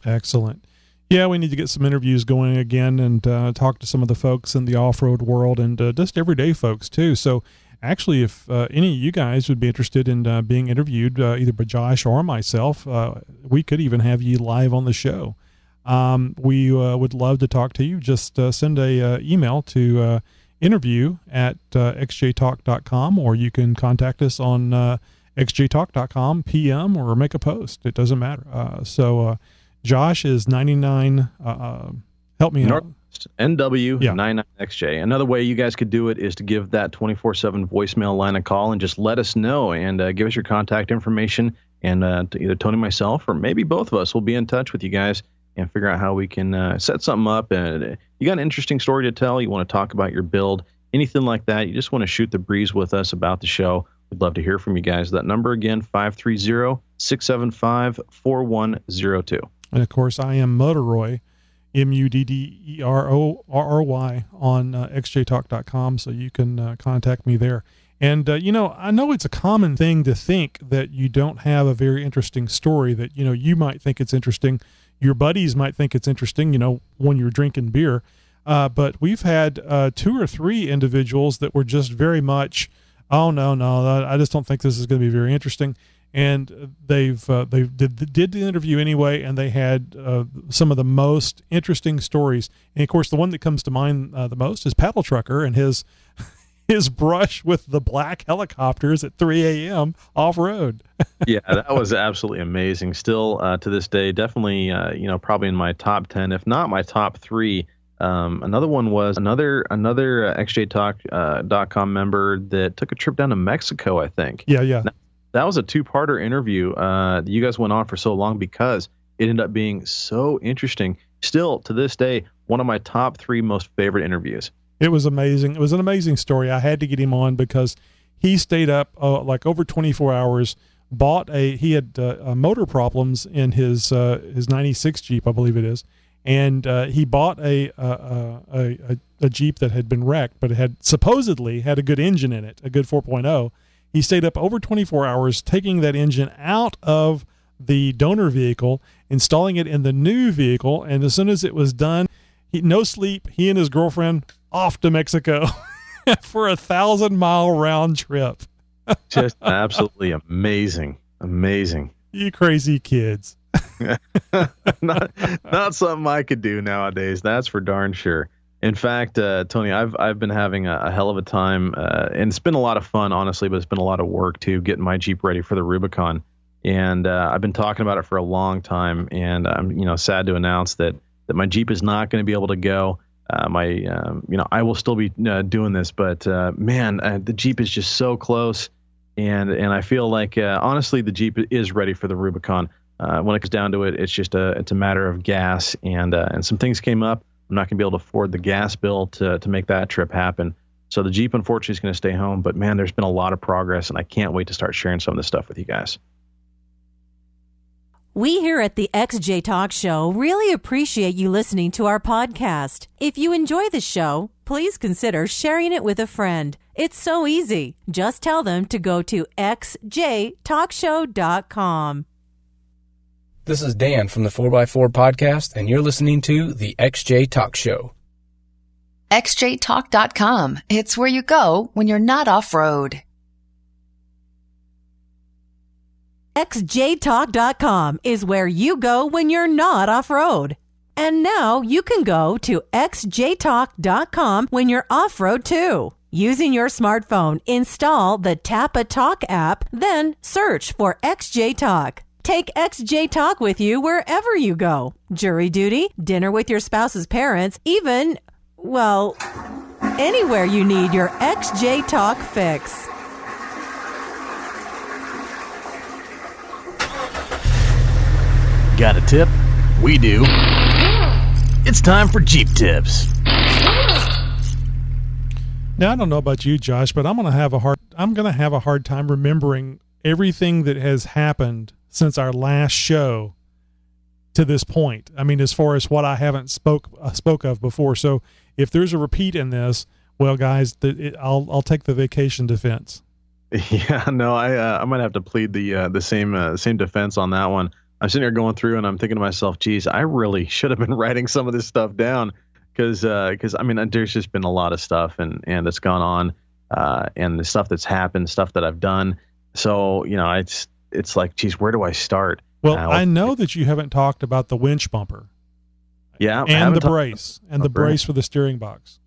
Speaker 3: Excellent. Yeah, we need to get some interviews going again and talk to some of the folks in the off-road world and just everyday folks too. So actually, if any of you guys would be interested in being interviewed, either by Josh or myself, we could even have you live on the show. We would love to talk to you. Just send a email to interview@xjtalk.com, or you can contact us on xjtalk.com PM or make a post. It doesn't matter. So Josh is 99. Help me out.
Speaker 4: NW99XJ. Another way you guys could do it is to give that 24/7 voicemail line a call and just let us know and give us your contact information. And to either Tony, myself, or maybe both of us will be in touch with you guys and figure out how we can set something up. And you got an interesting story to tell, you want to talk about your build, anything like that, you just want to shoot the breeze with us about the show, we'd love to hear from you guys. That number again, 530-675-4102.
Speaker 3: And of course, I am Mudderoy, MUDDERORRY on xjtalk.com, so you can contact me there. And, I know it's a common thing to think that you don't have a very interesting story, that, you might think it's interesting. Your buddies might think it's interesting, when you're drinking beer. But we've had 2 or 3 individuals that were just very much, oh, no, I just don't think this is going to be very interesting. And they did the interview anyway, and they had some of the most interesting stories. And, of course, the one that comes to mind the most is Paddle Trucker and his his brush with the black helicopters at 3 a.m. off-road.
Speaker 4: Yeah, that was absolutely amazing. Still, to this day, definitely, probably in my top 10, if not my top 3. Another one was another xjtalk.com member that took a trip down to Mexico, I think.
Speaker 3: Yeah.
Speaker 4: Now, that was a 2-parter interview. You guys went on for so long because it ended up being so interesting. Still, to this day, one of my top 3 most favorite interviews.
Speaker 3: It was amazing. It was an amazing story. I had to get him on because he stayed up like over 24 hours. He had motor problems in his 96 Jeep, I believe it is, and he bought a Jeep that had been wrecked, but it had supposedly had a good engine in it, a good 4.0. He stayed up over 24 hours, taking that engine out of the donor vehicle, installing it in the new vehicle, and as soon as it was done, no sleep, he and his girlfriend off to Mexico for a 1,000-mile round trip.
Speaker 4: Just absolutely amazing.
Speaker 3: You crazy kids.
Speaker 4: not something I could do nowadays. That's for darn sure. In fact, Tony, I've been having a hell of a time, and it's been a lot of fun, honestly, but it's been a lot of work too, getting my Jeep ready for the Rubicon. And I've been talking about it for a long time, and I'm sad to announce that my Jeep is not going to be able to go. I will still be doing this, but the Jeep is just so close, and I feel like honestly the Jeep is ready for the Rubicon. When it comes down to it, it's a matter of gas, and some things came up. I'm not going to be able to afford the gas bill to make that trip happen. So the Jeep unfortunately is going to stay home. But man, there's been a lot of progress, and I can't wait to start sharing some of this stuff with you guys.
Speaker 2: We here at the XJ Talk Show really appreciate you listening to our podcast. If you enjoy the show, please consider sharing it with a friend. It's so easy. Just tell them to go to xjtalkshow.com.
Speaker 9: This is Dan from the 4x4 podcast, and you're listening to the XJ Talk Show.
Speaker 10: xjtalk.com. It's where you go when you're not off-road.
Speaker 2: xjtalk.com is where you go when you're not off-road. And now you can go to xjtalk.com when you're off-road too. Using your smartphone, install the Tapa Talk app, then search for XJ Talk. Take XJ Talk with you wherever you go. Jury duty, dinner with your spouse's parents, even, anywhere you need your XJ Talk fix.
Speaker 5: Got a tip? We do. It's time for Jeep Tips.
Speaker 3: Now, I don't know about you, Josh, but I'm going to have a hard time remembering everything that has happened since our last show to this point. I mean, as far as what I haven't spoke of before. So if there's a repeat in this, well, guys, I'll take the vacation defense.
Speaker 4: Yeah, no, I might have to plead the same defense on that one. I'm sitting here going through and I'm thinking to myself, geez, I really should have been writing some of this stuff down because I mean, there's just been a lot of stuff and that's gone on and the stuff that's happened, stuff that I've done. So, it's like, geez, where do I start?
Speaker 3: Well, I know that you haven't talked about the winch bumper.
Speaker 4: Yeah.
Speaker 3: And the brace and the brace for the steering box.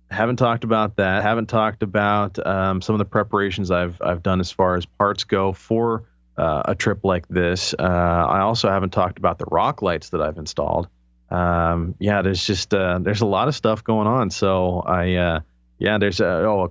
Speaker 4: Haven't talked about that. Haven't talked about some of the preparations I've done as far as parts go for a trip like this. I also haven't talked about the rock lights that I've installed. There's just there's a lot of stuff going on. So there's a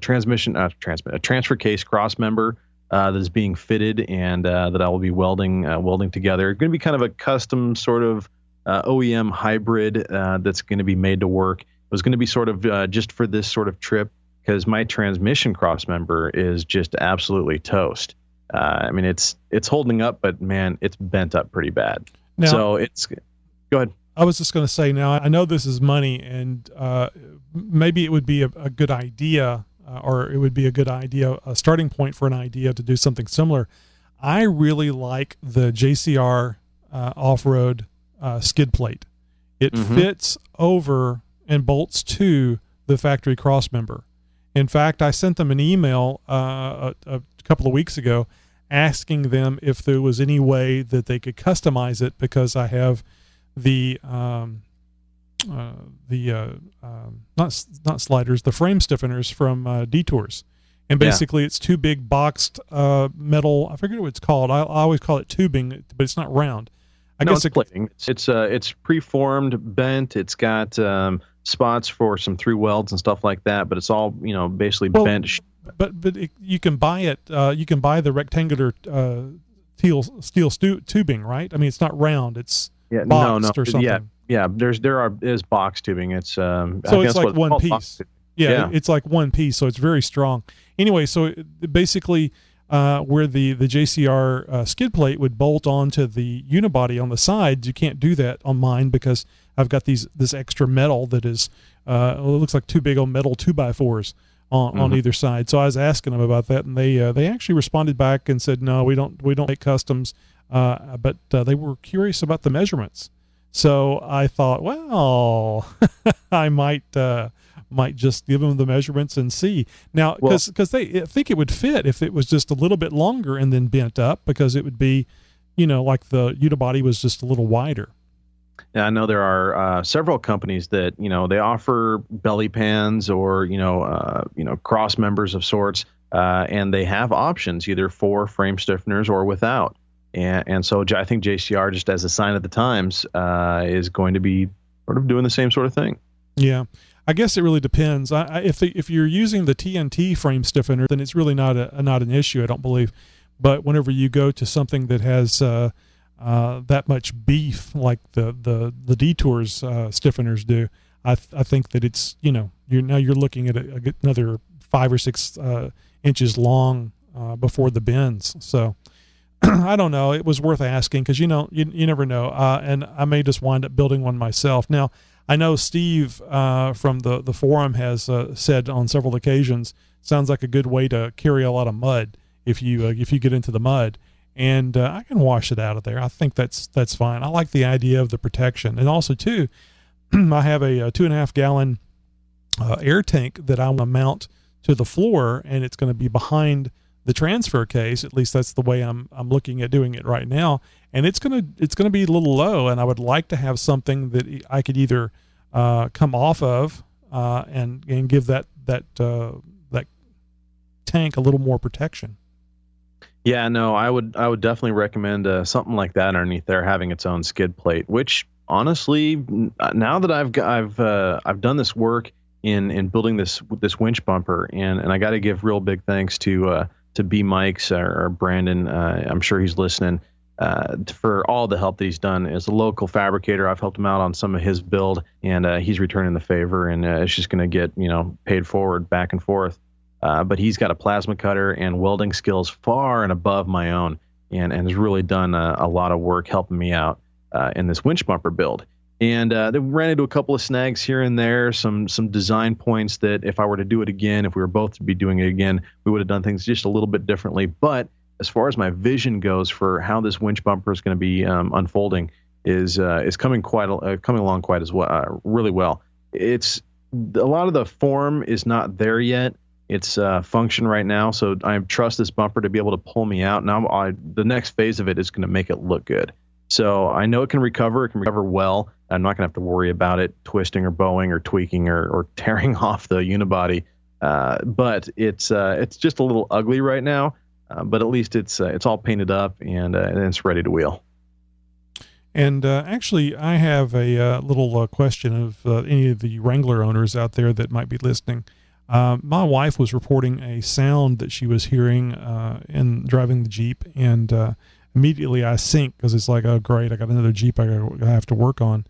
Speaker 4: transfer case cross member that is being fitted and that I will be welding together. It's going to be kind of a custom sort of OEM hybrid that's going to be made to work. It was going to be sort of just for this sort of trip because my transmission cross member is just absolutely toast. I mean, it's holding up, but man, it's bent up pretty bad.
Speaker 3: Now,
Speaker 4: so go ahead.
Speaker 3: I was just going to say, now I know this is money and maybe it would be a good idea or it would be a starting point for an idea to do something similar. I really like the JCR off-road skid plate. It fits over and bolts to the factory cross member. In fact, I sent them an email a couple of weeks ago asking them if there was any way that they could customize it because I have the not sliders, the frame stiffeners from Detours. And basically it's two big boxed metal, I forget what it's called. I always call it tubing, but it's not round. I guess
Speaker 4: it's plating. It's preformed, bent. It's got spots for some through welds and stuff like that, but it's all basically bent.
Speaker 3: But you can buy it. You can buy the rectangular steel tubing, right? I mean, it's not round. It's boxed or something.
Speaker 4: Yeah. There is box tubing. It's
Speaker 3: so it's like one piece. Yeah, it's like one piece, so it's very strong. Anyway, so basically, where the JCR skid plate would bolt onto the unibody on the sides, you can't do that on mine because I've got this extra metal that is it looks like two big old metal 2x4s on either side. So I was asking them about that, and they actually responded back and said, no, we don't make customs, but they were curious about the measurements. So I thought, well, I might just give them the measurements and see. Now, because they think it would fit if it was just a little bit longer and then bent up, because it would be, like the unibody was just a little wider.
Speaker 4: Yeah, I know there are several companies that they offer belly pans or cross members of sorts, and they have options either for frame stiffeners or without. And so I think JCR, just as a sign of the times, is going to be sort of doing the same sort of thing.
Speaker 3: Yeah, I guess it really depends. If you're using the TNT frame stiffener, then it's really not an issue, I don't believe. But whenever you go to something that has that much beef, like the Detours stiffeners do, I think that it's you're looking at another 5 or 6 inches long before the bends. So I don't know. It was worth asking because you never know, and I may just wind up building one myself. Now I know Steve from the forum has said on several occasions, sounds like a good way to carry a lot of mud if you get into the mud. And I can wash it out of there. I think that's fine. I like the idea of the protection. And also, too, I have a 2.5 gallon air tank that I want to mount to the floor, and it's going to be behind the transfer case. At least that's the way I'm looking at doing it right now. And it's going to be a little low, and I would like to have something that I could either come off of and give that tank a little more protection.
Speaker 4: Yeah, no, I would definitely recommend something like that underneath there, having its own skid plate. Which honestly, now that I've done this work in building this winch bumper, and I got to give real big thanks to B Mike's or Brandon. I'm sure he's listening for all the help that he's done. As a local fabricator, I've helped him out on some of his build, and he's returning the favor, and it's just going to get paid forward back and forth. But he's got a plasma cutter and welding skills far and above my own, and has really done a lot of work helping me out in this winch bumper build. And they ran into a couple of snags here and there, some design points that if I were to do it again, if we were both to be doing it again, we would have done things just a little bit differently. But as far as my vision goes for how this winch bumper is going to be unfolding, is coming along quite as well, really well. It's a lot of the form is not there yet. It's function right now, so I trust this bumper to be able to pull me out. Now, the next phase of it is going to make it look good. So I know it can recover. It can recover well. I'm not going to have to worry about it twisting or bowing or tweaking or tearing off the unibody. But it's just a little ugly right now. But at least it's all painted up and it's ready to wheel.
Speaker 3: And actually, I have a little question of any of the Wrangler owners out there that might be listening. My wife was reporting a sound that she was hearing in driving the Jeep, and immediately I sink because it's like, oh great, I got another Jeep I have to work on.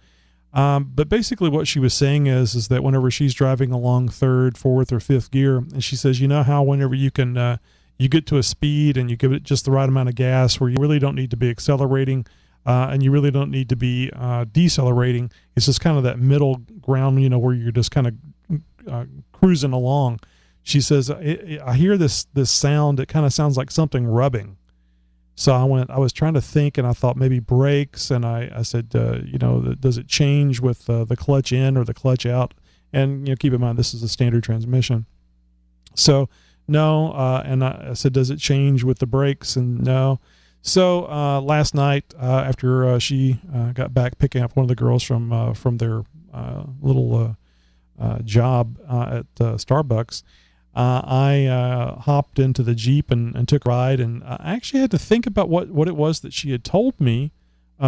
Speaker 3: But basically what she was saying is that whenever she's driving along 3rd, 4th, or 5th gear, and she says, how whenever you can you get to a speed and you give it just the right amount of gas where you really don't need to be accelerating and you really don't need to be decelerating, it's just kind of that middle ground, where you're just kind of cruising along. She says, I hear this sound. It kind of sounds like something rubbing. So I was trying to think, and I thought maybe brakes, and I said, does it change with the clutch in or the clutch out? And, keep in mind, this is a standard transmission. So no. And I said, does it change with the brakes? And no. So last night, after she got back picking up one of the girls from their little job at Starbucks, I hopped into the Jeep and took a ride, and I actually had to think about what it was that she had told me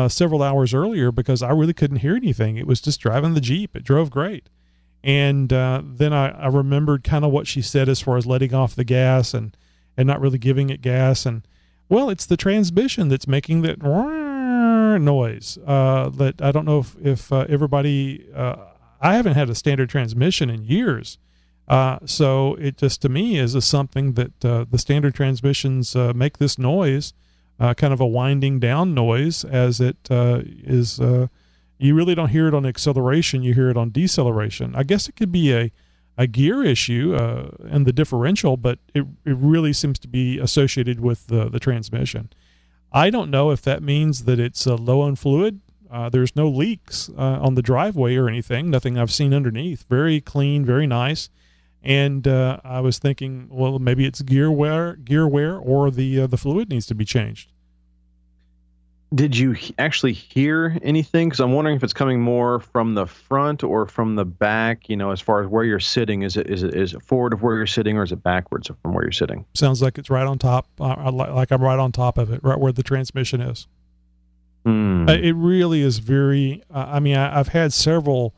Speaker 3: several hours earlier, because I really couldn't hear anything. It was just driving the Jeep. It drove great. And then I remembered kind of what she said as far as letting off the gas and not really giving it gas. And, well, it's the transmission that's making that noise. That I don't know if everybody, I haven't had a standard transmission in years. So it just, to me, is something that the standard transmissions make this noise, kind of a winding down noise, as it is. You really don't hear it on acceleration. You hear it on deceleration. I guess it could be a gear issue and the differential, but it really seems to be associated with the transmission. I don't know if that means that it's low on fluid. There's no leaks on the driveway or anything. Nothing I've seen underneath. Very clean, very nice. And I was thinking, well, maybe it's gear wear, or the fluid needs to be changed.
Speaker 4: Did you actually hear anything? Because I'm wondering if it's coming more from the front or from the back. As far as where you're sitting, is it forward of where you're sitting, or is it backwards from where you're sitting?
Speaker 3: Sounds like it's right on top, like I'm right on top of it, right where the transmission is. It really is very. I've had several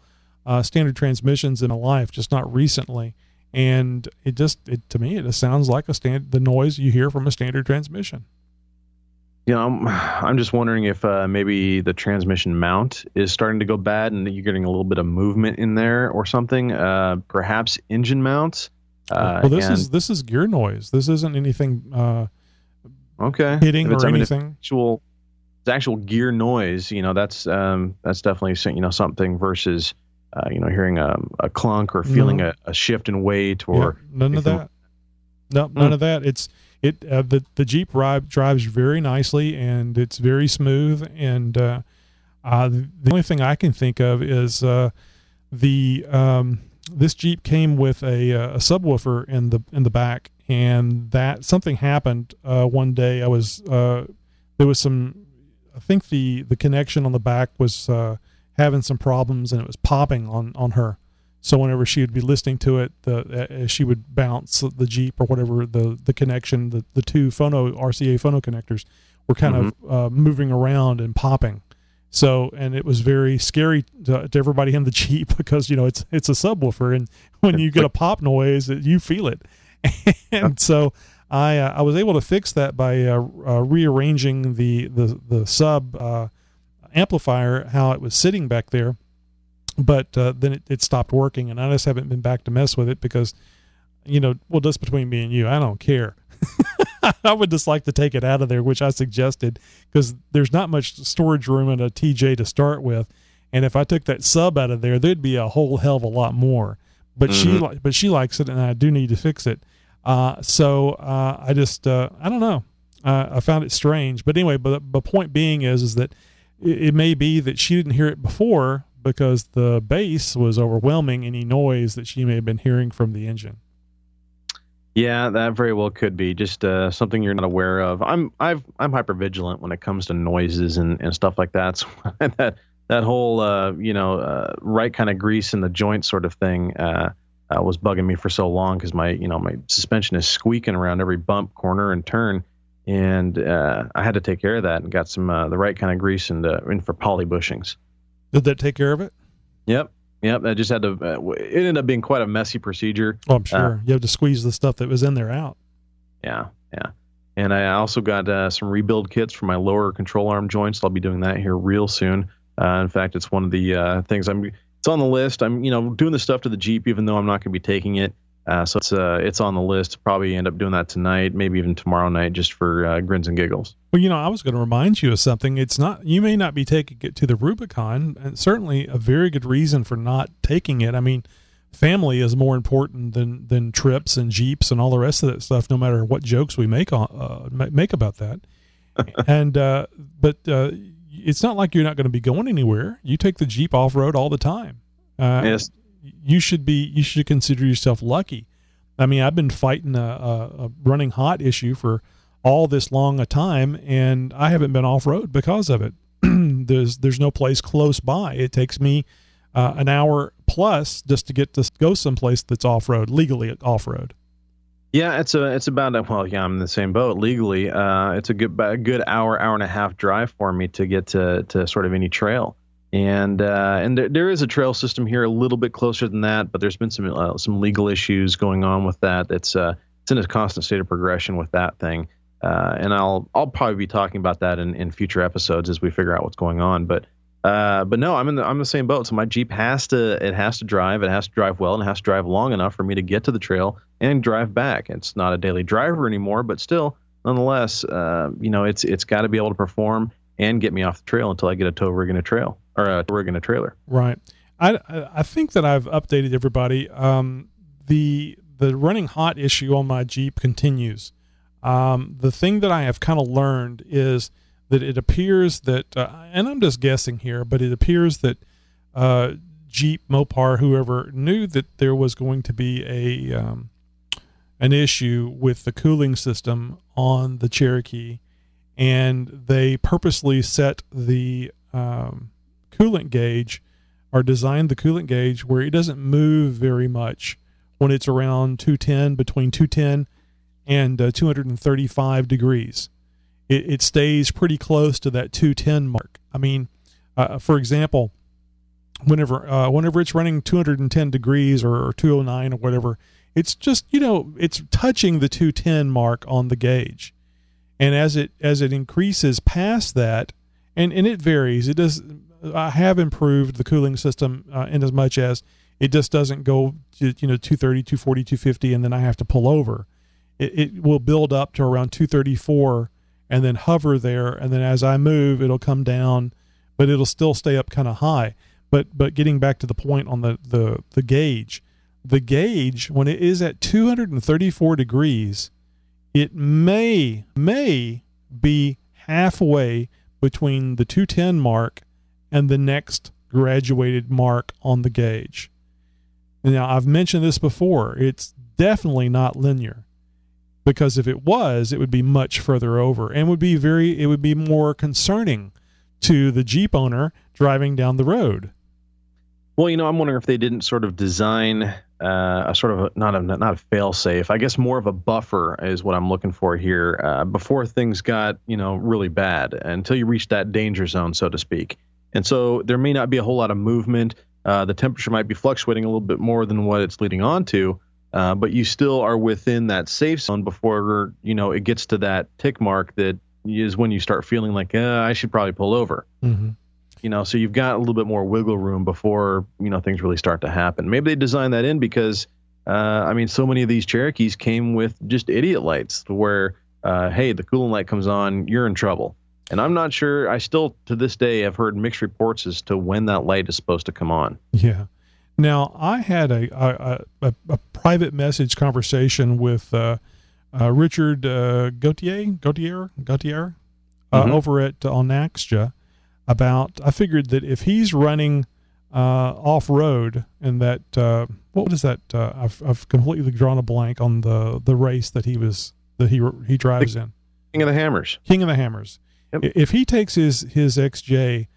Speaker 3: standard transmissions in my life, just not recently, and to me, it just sounds like the noise you hear from a standard transmission.
Speaker 4: I'm just wondering if maybe the transmission mount is starting to go bad and you're getting a little bit of movement in there or something. Perhaps engine mounts.
Speaker 3: Well, this is gear noise. This isn't anything hitting or anything.
Speaker 4: It's actual gear noise. That's definitely something versus hearing a clunk or feeling a shift in weight or
Speaker 3: none of that. No, none of that. The Jeep drives very nicely, and it's very smooth. And the only thing I can think of is this Jeep came with a subwoofer in the back, and that something happened one day. There was some. I think the connection on the back was having some problems, and it was popping on her. So whenever she would be listening to it, she would bounce the Jeep or whatever the connection, the two RCA phono connectors were kind of moving around and popping. So, and it was very scary to everybody in the Jeep, because it's a subwoofer, and when you get a pop noise, you feel it. And so I was able to fix that by rearranging the sub amplifier, how it was sitting back there. But then it stopped working, and I just haven't been back to mess with it because, just between me and you, I don't care. I would just like to take it out of there, which I suggested, because there's not much storage room in a TJ to start with. And if I took that sub out of there, there'd be a whole hell of a lot more. But she likes it, and I do need to fix it. So I just, I don't know. I found it strange. But anyway, the point being is that it may be that she didn't hear it before, because the bass was overwhelming any noise that she may have been hearing from the engine.
Speaker 4: Yeah, that very well could be just something you're not aware of. I'm hyper vigilant when it comes to noises and stuff like that. So that whole right kind of grease in the joint sort of thing was bugging me for so long, because my suspension is squeaking around every bump, corner, and turn, and I had to take care of that and got some the right kind of grease in for poly bushings.
Speaker 3: Did that take care of it?
Speaker 4: Yep. I just had to. It ended up being quite a messy procedure.
Speaker 3: Oh, I'm sure. You have to squeeze the stuff that was in there out.
Speaker 4: Yeah. And I also got some rebuild kits for my lower control arm joints. I'll be doing that here real soon. In fact, it's one of the things it's on the list. I'm doing the stuff to the Jeep, even though I'm not going to be taking it. So it's on the list. Probably end up doing that tonight, maybe even tomorrow night, just for grins and giggles.
Speaker 3: Well, I was going to remind you of something. You may not be taking it to the Rubicon, and certainly a very good reason for not taking it. I mean, family is more important than trips and Jeeps and all the rest of that stuff, no matter what jokes we make about that. And but it's not like you're not going to be going anywhere. You take the Jeep off road all the time.
Speaker 4: Yes.
Speaker 3: You should consider yourself lucky. I mean, I've been fighting a running hot issue for all this long a time, and I haven't been off road because of it. There's no place close by. It takes me an hour plus just to get to go someplace that's off-road, legally off-road.
Speaker 4: Yeah, it's about, well, yeah, I'm in the same boat legally. It's a good hour and a half drive for me to get to sort of any trail. And there is a trail system here a little bit closer than that, but there's been some legal issues going on with that. It's in a constant state of progression with that thing. And I'll probably be talking about that in future episodes as we figure out what's going on. But no, I'm in the same boat. So my Jeep has to drive well, and it has to drive long enough for me to get to the trail and drive back. It's not a daily driver anymore, but still, nonetheless, it's got to be able to perform and get me off the trail until I get a tow rig and a trail, or a tow rig and a trailer.
Speaker 3: Right. I think that I've updated everybody. The running hot issue on my Jeep continues. The thing that I have kind of learned is that it appears that, and I'm just guessing here, but it appears that Jeep, Mopar, whoever knew that there was going to be an issue with the cooling system on the Cherokee, and they purposely set the coolant gauge, or designed the coolant gauge where it doesn't move very much when it's around 210, between 210 and 235 degrees. It stays pretty close to that 210 mark. I mean, for example, whenever it's running 210 degrees or 209 or whatever, it's just, it's touching the 210 mark on the gauge. And as it increases past that, and it varies, I have improved the cooling system in as much as it just doesn't go to, 230, 240, 250, and then I have to pull over. It will build up to around 234 and then hover there, and then as I move, it'll come down, but it'll still stay up kind of high. But getting back to the point on the gauge, when it is at 234 degrees, it may be halfway between the 210 mark and the next graduated mark on the gauge. Now, I've mentioned this before. It's definitely not linear, because if it was, it would be much further over, and it would be more concerning to the Jeep owner driving down the road.
Speaker 4: Well, I'm wondering if they didn't sort of design a sort of not a fail safe. I guess more of a buffer is what I'm looking for here before things got really bad, until you reach that danger zone, so to speak. And so there may not be a whole lot of movement. The temperature might be fluctuating a little bit more than what it's leading on to, but you still are within that safe zone before it gets to that tick mark that is when you start feeling like I should probably pull over.
Speaker 3: Mm-hmm.
Speaker 4: So you've got a little bit more wiggle room before, things really start to happen. Maybe they designed that in because, so many of these Cherokees came with just idiot lights where, hey, the coolant light comes on, you're in trouble. And I'm not sure, I still, to this day, have heard mixed reports as to when that light is supposed to come on.
Speaker 3: Yeah. Now, I had a private message conversation with Richard Gautier over at on Axja. I figured that if he's running off-road, and that what is that? I've completely drawn a blank on the race that he drives in.
Speaker 4: King of the Hammers.
Speaker 3: King of the Hammers. Yep. If he takes his XJ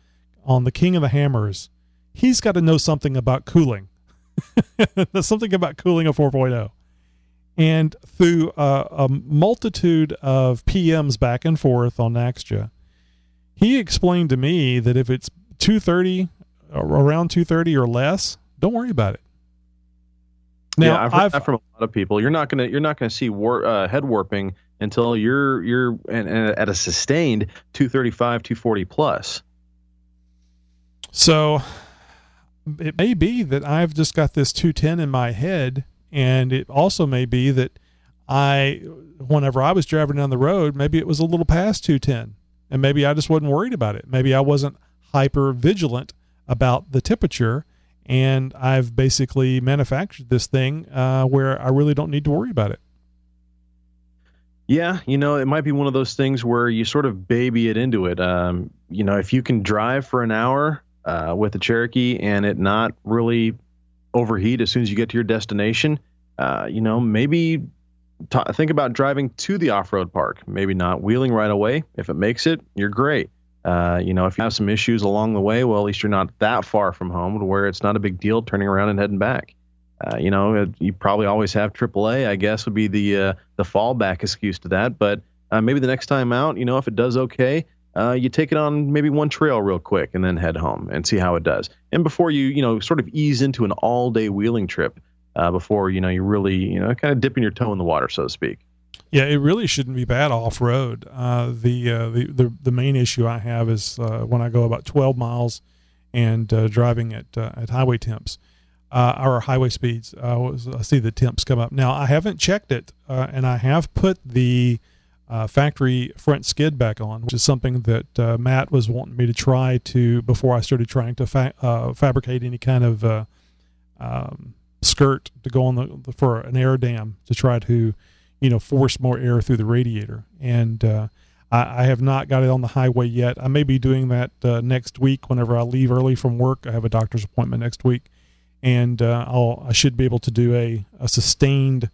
Speaker 3: on the King of the Hammers, he's got to know something about cooling. Something about cooling a 4.0. And through a multitude of PMs back and forth on Axja, he explained to me that if it's 230, around 230 or less, don't worry about it. Now,
Speaker 4: I've heard that from a lot of people. You're not gonna see head warping until you're at a sustained 235, 240 plus.
Speaker 3: So it may be that I've just got this 210 in my head, and it also may be that whenever I was driving down the road, maybe it was a little past 210. And maybe I just wasn't worried about it. Maybe I wasn't hyper vigilant about the temperature, and I've basically manufactured this thing where I really don't need to worry about it.
Speaker 4: Yeah, it might be one of those things where you sort of baby it into it. If you can drive for an hour with a Cherokee and it not really overheat as soon as you get to your destination, maybe think about driving to the off-road park. Maybe not wheeling right away. If it makes it, you're great. If you have some issues along the way, well, at least you're not that far from home to where it's not a big deal turning around and heading back. You probably always have AAA, I guess, would be the fallback excuse to that. But maybe the next time out, if it does okay, you take it on maybe one trail real quick and then head home and see how it does. And before you sort of ease into an all-day wheeling trip, before you really kind of dipping your toe in the water, so to speak.
Speaker 3: Yeah, it really shouldn't be bad off-road. The main issue I have is when I go about 12 miles and driving at highway temps. Our highway speeds, I see the temps come up. Now, I haven't checked it, and I have put the factory front skid back on, which is something that Matt was wanting me to try before I started trying to fabricate any kind of skirt to go on for an air dam to try to, force more air through the radiator. And I have not got it on the highway yet. I may be doing that next week whenever I leave early from work. I have a doctor's appointment next week. And I should be able to do a sustained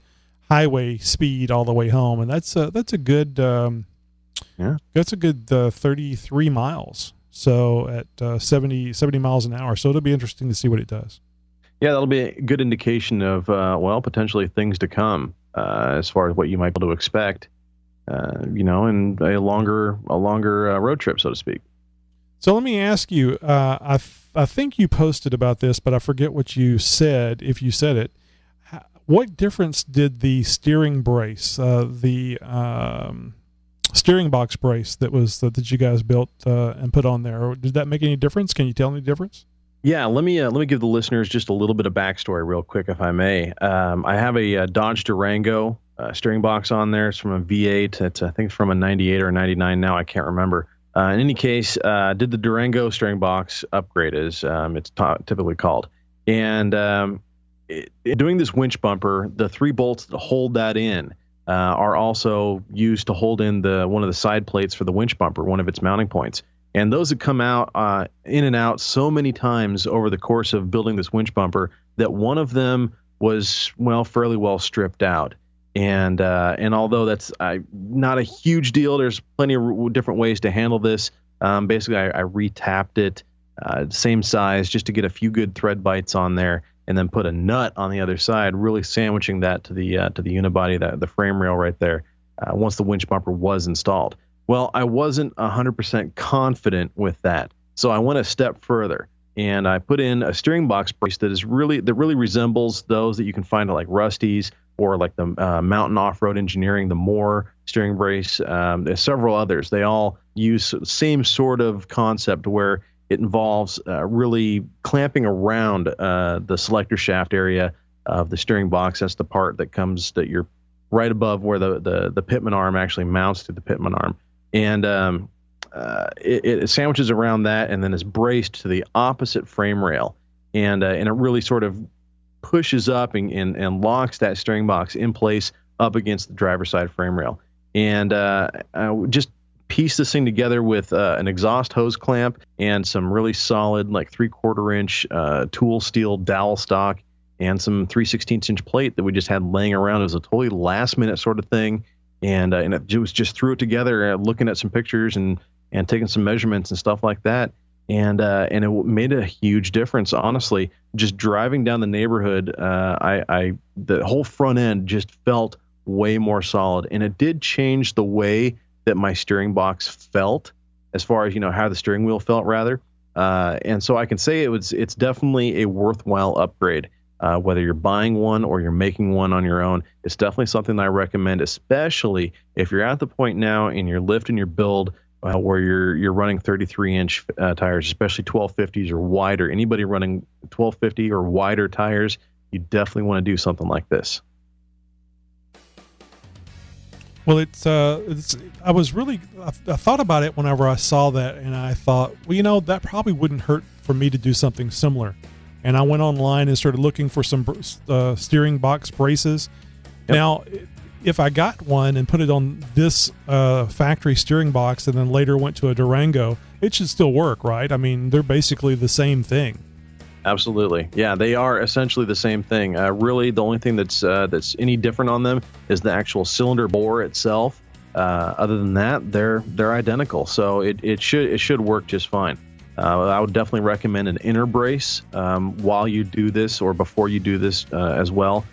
Speaker 3: highway speed all the way home, and that's a good that's a good 33 miles. So at 70 miles an hour. So it'll be interesting to see what it does.
Speaker 4: Yeah, that'll be a good indication of potentially things to come as far as what you might be able to expect. In a longer road trip, so to speak.
Speaker 3: So let me ask you, I think you posted about this, but I forget what you said, if you said it. What difference did the steering brace, the steering box brace that you guys built and put on there, did that make any difference? Can you tell any difference?
Speaker 4: Yeah, let me give the listeners just a little bit of backstory real quick, if I may. I have a Dodge Durango steering box on there. It's from a V8. I think it's from a 98 or a 99 now. I can't remember. In any case, did the Durango steering box upgrade, as it's typically called. And doing this winch bumper, the 3 bolts that hold that in are also used to hold in one of the side plates for the winch bumper, one of its mounting points. And those have come out in and out so many times over the course of building this winch bumper that one of them was, fairly well stripped out. And although that's not a huge deal, there's plenty of different ways to handle this. Basically, I retapped it, same size, just to get a few good thread bites on there, and then put a nut on the other side, really sandwiching that to the unibody, the frame rail right there, once the winch bumper was installed. Well, I wasn't 100% confident with that, so I went a step further, and I put in a steering box brace that really resembles those that you can find at like Rusty's, or like the Mountain Off-Road Engineering, the Moore steering brace. There's several others. They all use the same sort of concept where it involves really clamping around the selector shaft area of the steering box. That's the part that you're right above where the pitman arm actually mounts to the pitman arm. And it sandwiches around that and then is braced to the opposite frame rail. And it really sort of pushes up and locks that steering box in place up against the driver's side frame rail. And just piece this thing together with an exhaust hose clamp and some really solid, like 3/4 inch tool steel dowel stock and some 3/16 inch plate that we just had laying around. It was a totally last minute sort of thing. And it was just threw it together, looking at some pictures and taking some measurements and stuff like that. And it made a huge difference, honestly. Just driving down the neighborhood, the whole front end just felt way more solid, and it did change the way that my steering box felt, as far as how the steering wheel felt, rather. And so I can say it's definitely a worthwhile upgrade, whether you're buying one or you're making one on your own. It's definitely something I recommend, especially if you're at the point now in your lift and your build where you're running 33-inch tires, especially 1250s or wider. Anybody running 1250 or wider tires, you definitely want to do something like this.
Speaker 3: Well, I thought about it whenever I saw that, and I thought, that probably wouldn't hurt for me to do something similar. And I went online and started looking for some steering box braces. Yep. Now, if I got one and put it on this factory steering box and then later went to a Durango, it should still work, right? I mean, they're basically the same thing.
Speaker 4: Absolutely. Yeah, they are essentially the same thing. Really, the only thing that's any different on them is the actual cylinder bore itself. Other than that, they're identical. So it should work just fine. I would definitely recommend an inner brace while you do this or before you do this as well,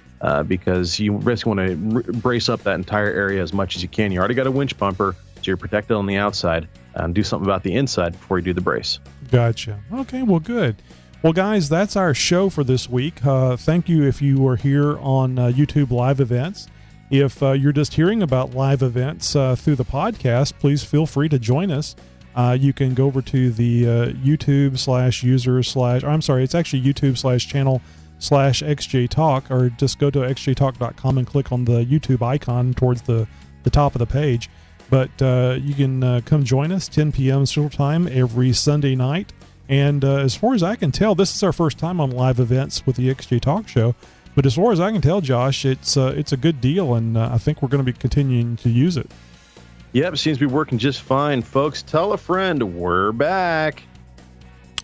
Speaker 4: because you basically want to brace up that entire area as much as you can. You already got a winch bumper, so you're protected on the outside. Do something about the inside before you do the brace.
Speaker 3: Gotcha. Okay, well, good. Well, guys, that's our show for this week. Thank you if you were here on YouTube live events. If you're just hearing about live events through the podcast, please feel free to join us. You can go over to the it's actually YouTube/channel/xjtalk, or just go to xjtalk.com and click on the YouTube icon towards the top of the page. But you can come join us 10 p.m. Central Time every Sunday night. And as far as I can tell, this is our first time on live events with the XJ Talk Show. But as far as I can tell, Josh, it's a good deal, and I think we're going to be continuing to use it.
Speaker 4: Yep, seems to be working just fine. Folks, tell a friend, we're back.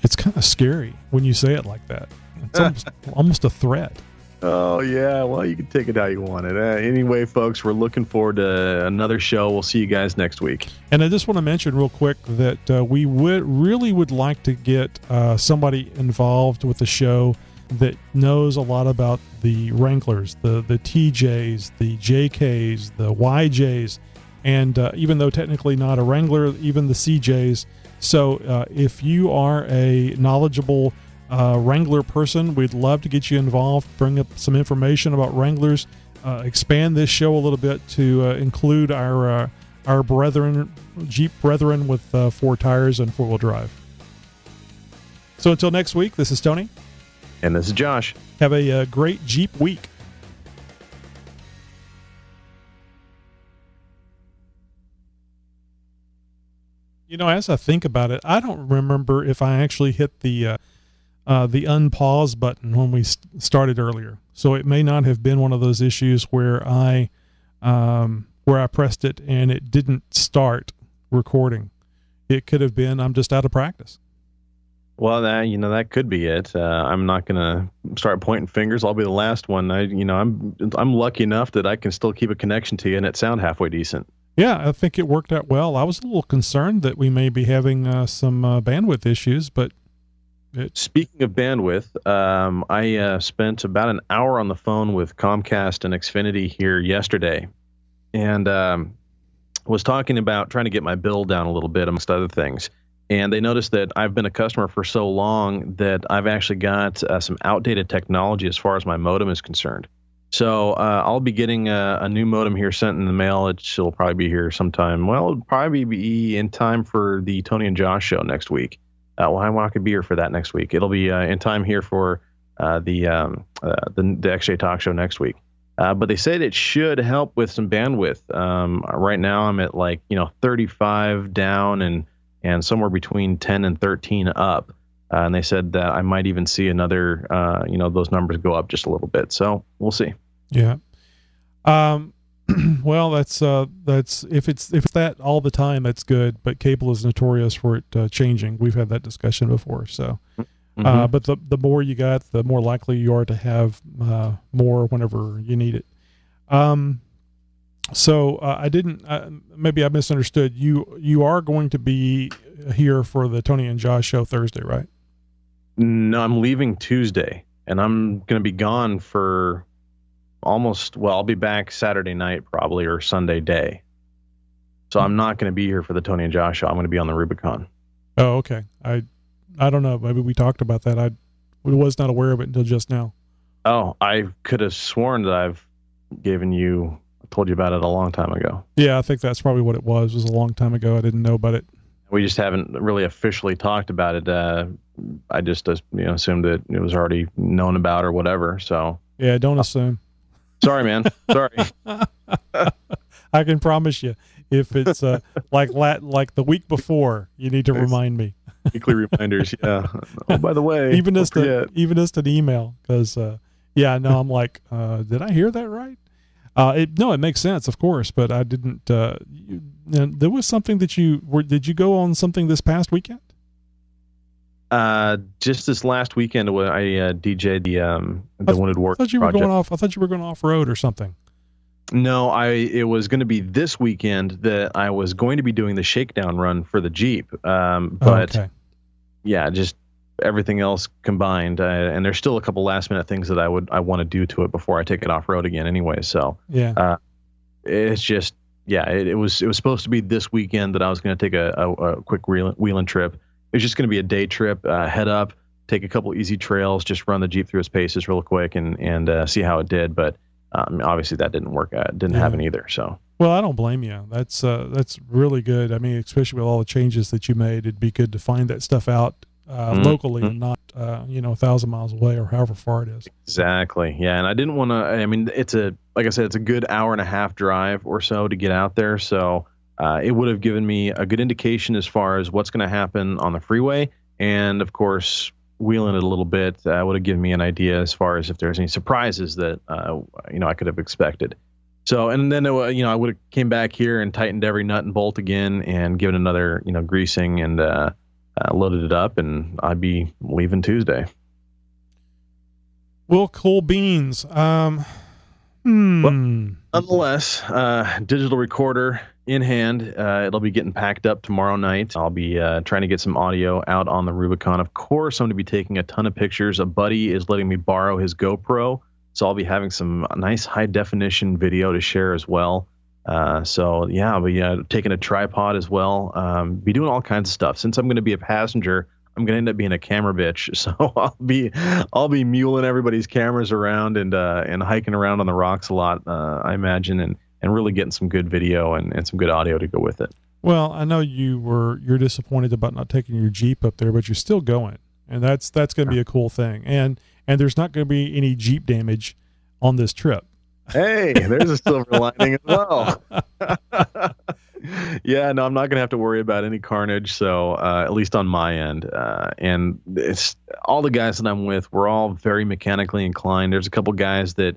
Speaker 3: It's kind of scary when you say it like that. It's almost a threat.
Speaker 4: Oh, yeah. Well, you can take it how you want it. Anyway, folks, we're looking forward to another show. We'll see you guys next week.
Speaker 3: And I just want to mention real quick that we would like to get somebody involved with the show that knows a lot about the Wranglers, the TJs, the JKs, the YJs, and even though technically not a Wrangler, even the CJs. So if you are a knowledgeable Wrangler person, we'd love to get you involved, bring up some information about Wranglers, expand this show a little bit to include our brethren, Jeep brethren with 4 tires and 4-wheel drive. So until next week, this is Tony.
Speaker 4: And this is Josh.
Speaker 3: Have a great Jeep week. You know, as I think about it, I don't remember if I actually hit the unpause button when we started earlier. So it may not have been one of those issues where I pressed it and it didn't start recording. It could have been I'm just out of practice.
Speaker 4: Well, that could be it. I'm not going to start pointing fingers. I'll be the last one. I'm lucky enough that I can still keep a connection to you and it sound halfway decent.
Speaker 3: Yeah, I think it worked out well. I was a little concerned that we may be having some bandwidth issues, but
Speaker 4: Speaking of bandwidth, I spent about an hour on the phone with Comcast and Xfinity here yesterday, and was talking about trying to get my bill down a little bit, amongst other things. And they noticed that I've been a customer for so long that I've actually got some outdated technology as far as my modem is concerned. So I'll be getting a new modem here sent in the mail. It'll probably be here sometime. Well, it'll probably be in time for the Tony and Josh show next week. I'm not going to be here for that next week. It'll be in time here for the XJ Talk show next week. But they said it should help with some bandwidth. Right now I'm at 35 down and somewhere between 10 and 13 up. And they said that I might even see another, those numbers go up just a little bit. So we'll see.
Speaker 3: Yeah. Well, that's if it's that all the time, that's good. But cable is notorious for it changing. We've had that discussion before. So, but the more you got, the more likely you are to have more whenever you need it. So I didn't. Maybe I misunderstood. You are going to be here for the Tony and Josh show Thursday, right?
Speaker 4: No, I'm leaving Tuesday, and I'm going to be gone for I'll be back Saturday night probably, or Sunday day. So I'm not going to be here for the Tony and Josh show. I'm going to be on the Rubicon.
Speaker 3: Oh, okay. I don't know. Maybe we talked about that. I was not aware of it until just now.
Speaker 4: Oh, I could have sworn that I've told you about it a long time ago.
Speaker 3: Yeah, I think that's probably what it was. It was a long time ago. I didn't know about it.
Speaker 4: We just haven't really officially talked about it. I just assumed that it was already known about or whatever. So
Speaker 3: yeah, don't assume.
Speaker 4: Sorry, man. Sorry.
Speaker 3: I can promise you, if it's like the week before, you need to remind me.
Speaker 4: Weekly reminders. Yeah. Oh, by the way,
Speaker 3: even just an email, because I'm like, did I hear that right? It makes sense, of course, but I didn't. There was something that did you go on something this past weekend?
Speaker 4: Just this last weekend, I DJ'd the Wounded Warrior.
Speaker 3: I thought you were going off road or something.
Speaker 4: No, it was going to be this weekend that I was going to be doing the shakedown run for the Jeep. But yeah, just everything else combined, and there's still a couple last minute things that I want to do to it before I take it off road again anyway. So it's just, it was supposed to be this weekend that I was going to take a quick wheeling trip. It was just going to be a day trip, head up, take a couple easy trails, just run the Jeep through its paces real quick and see how it did. But obviously that didn't work out. It didn't happen either. So. Well,
Speaker 3: I don't blame you. That's really good. I mean, especially with all the changes that you made, it'd be good to find that stuff out locally and not 1,000 miles away or however far it is.
Speaker 4: Exactly. Yeah, and I didn't want to. I mean, like I said, it's a good hour and a half drive or so to get out there. So it would have given me a good indication as far as what's going to happen on the freeway, and of course, wheeling it a little bit would have given me an idea as far as if there's any surprises that I could have expected. So, and then I would have came back here and tightened every nut and bolt again and given another greasing and loaded it up, and I'd be leaving Tuesday.
Speaker 3: Well, cool beans. Well,
Speaker 4: nonetheless, digital recorder in hand. It'll be getting packed up tomorrow night. I'll be trying to get some audio out on the Rubicon. Of course, I'm going to be taking a ton of pictures. A buddy is letting me borrow his GoPro, so I'll be having some nice high definition video to share as well. I'll be taking a tripod as well. Be doing all kinds of stuff. Since I'm going to be a passenger, I'm going to end up being a camera bitch. So I'll be muling everybody's cameras around and hiking around on the rocks a lot, I imagine, and really getting some good video and some good audio to go with it.
Speaker 3: Well, I know you're disappointed about not taking your Jeep up there, but you're still going, and that's going to be a cool thing. And there's not going to be any Jeep damage on this trip.
Speaker 4: Hey, there's a silver lining as well. Yeah, no, I'm not going to have to worry about any carnage. So at least on my end, and it's all the guys that I'm with, we're all very mechanically inclined. There's a couple guys that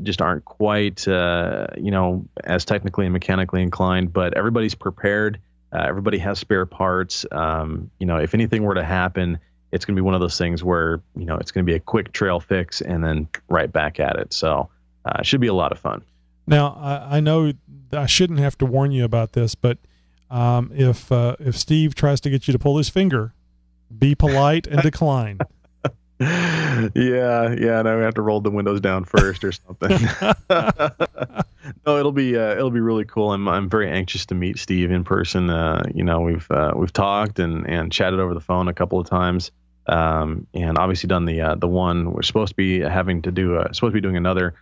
Speaker 4: just aren't quite, as technically and mechanically inclined, but everybody's prepared. Everybody has spare parts. If anything were to happen, it's going to be one of those things where, it's going to be a quick trail fix and then right back at it. So it should be a lot of fun.
Speaker 3: Now, I know I shouldn't have to warn you about this, but if Steve tries to get you to pull his finger, be polite and decline.
Speaker 4: Yeah, and I have to roll the windows down first or something. No, it'll be really cool. I'm very anxious to meet Steve in person. We've talked and chatted over the phone a couple of times, and obviously done the one we're supposed to be doing another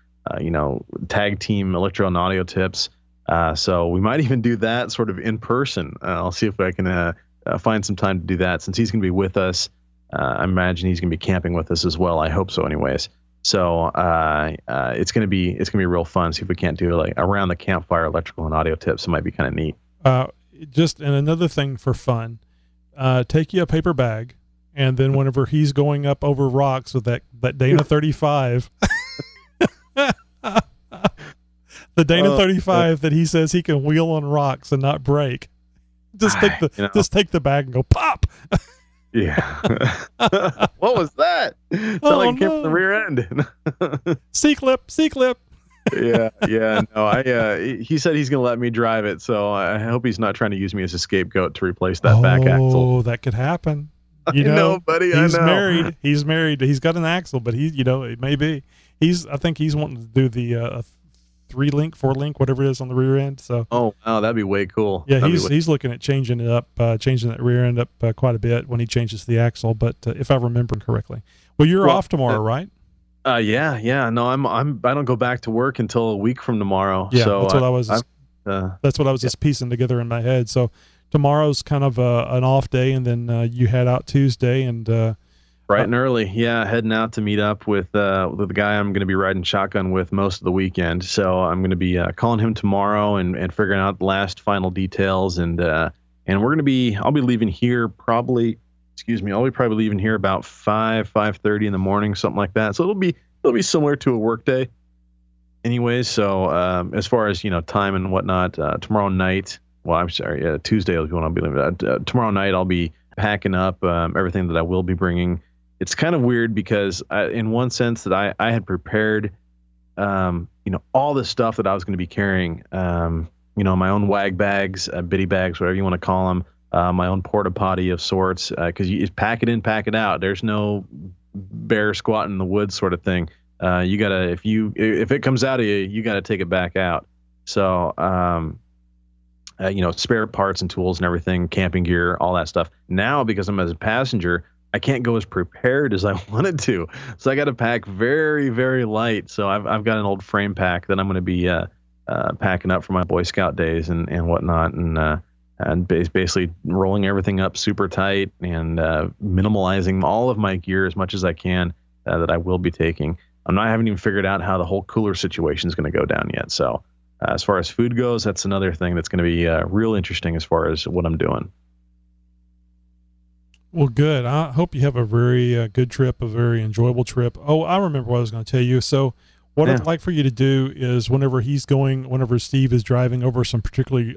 Speaker 4: tag team electro and audio tips. So we might even do that sort of in person. I'll see if I can find some time to do that since he's going to be with us. I imagine he's going to be camping with us as well. I hope so anyways. So it's going to be real fun. See if we can't do like around the campfire electrical and audio tips. It might be kind of neat.
Speaker 3: And another thing for fun, take you a paper bag, and then whenever he's going up over rocks with that Dana 35, the Dana 35 that he says he can wheel on rocks and not break, just take the bag and go pop.
Speaker 4: Yeah. What was that? Sounded like it came from the rear end.
Speaker 3: C-clip.
Speaker 4: Yeah. No, he said he's going to let me drive it, so I hope he's not trying to use me as a scapegoat to replace that back axle.
Speaker 3: Oh, that could happen.
Speaker 4: I know, buddy.
Speaker 3: He's married. He's married. He's got an axle, but it may be. I think he's wanting to do the 3-link, 4-link, whatever it is on the rear end. So.
Speaker 4: Oh, wow, that'd be way cool.
Speaker 3: Yeah, he's looking at changing it up, changing that rear end up quite a bit when he changes the axle. But if I remember correctly, you're off tomorrow, right?
Speaker 4: Yeah. No, I don't go back to work until a week from tomorrow.
Speaker 3: Yeah,
Speaker 4: so
Speaker 3: that's what I was just piecing together in my head. So tomorrow's kind of an off day, and then you head out Tuesday and.
Speaker 4: Bright and early, heading out to meet up with the guy I'm going to be riding shotgun with most of the weekend. So I'm going to be calling him tomorrow and figuring out the last final details. And I'll be leaving here probably leaving here about 5:30 in the morning, something like that. So it'll be similar to a work day. Anyways, so as far as time and whatnot, tomorrow night. Well, I'm sorry, Tuesday is when I'll be leaving. Tomorrow night I'll be packing up everything that I will be bringing. It's kind of weird because in one sense that I had prepared all this stuff that I was going to be carrying, my own wag bags, biddy bags, whatever you want to call them, my own porta potty of sorts, because you just pack it in, pack it out. There's no bear squatting in the woods sort of thing. You gotta, if it comes out of you, you gotta take it back out. So, spare parts and tools and everything, camping gear, all that stuff. Now, because I'm as a passenger, I can't go as prepared as I wanted to. So I got to pack very, very light. So I've got an old frame pack that I'm going to be packing up for my Boy Scout days and whatnot, and basically rolling everything up super tight and minimalizing all of my gear as much as I can that I will be taking. I haven't even figured out how the whole cooler situation is going to go down yet. So as far as food goes, that's another thing that's going to be real interesting as far as what I'm doing.
Speaker 3: Well, good. I hope you have a very good trip, a very enjoyable trip. Oh, I remember what I was going to tell you. So what I'd like for you to do is whenever Steve is driving over some particularly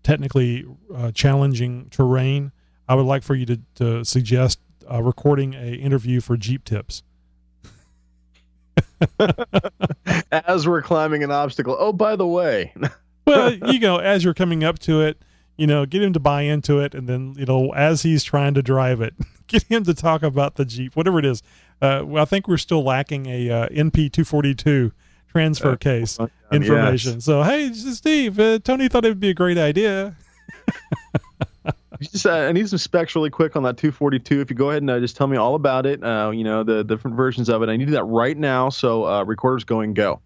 Speaker 3: technically challenging terrain, I would like for you to suggest recording a interview for Jeep Tips.
Speaker 4: As we're climbing an obstacle. Oh, by the way.
Speaker 3: Well, as you're coming up to it, get him to buy into it. And then, as he's trying to drive it, get him to talk about the Jeep, whatever it is. I think we're still lacking a NP242 transfer case information. Yes. So, hey, Steve, Tony thought it would be a great idea.
Speaker 4: I need some specs really quick on that 242. If you go ahead and just tell me all about it, the different versions of it. I need to do that right now. So recorder's going, go.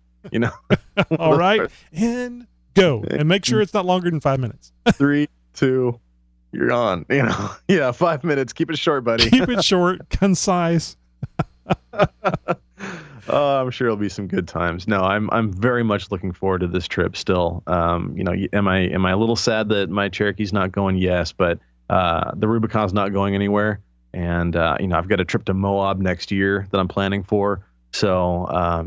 Speaker 3: All right, and go, and make sure it's not longer than 5 minutes.
Speaker 4: 3, 2, you're on. 5 minutes. Keep it short, buddy.
Speaker 3: Keep it short, concise.
Speaker 4: I'm sure it'll be some good times. No, I'm very much looking forward to this trip still. Am I a little sad that my Cherokee's not going? Yes, but the Rubicon's not going anywhere. And I've got a trip to Moab next year that I'm planning for. So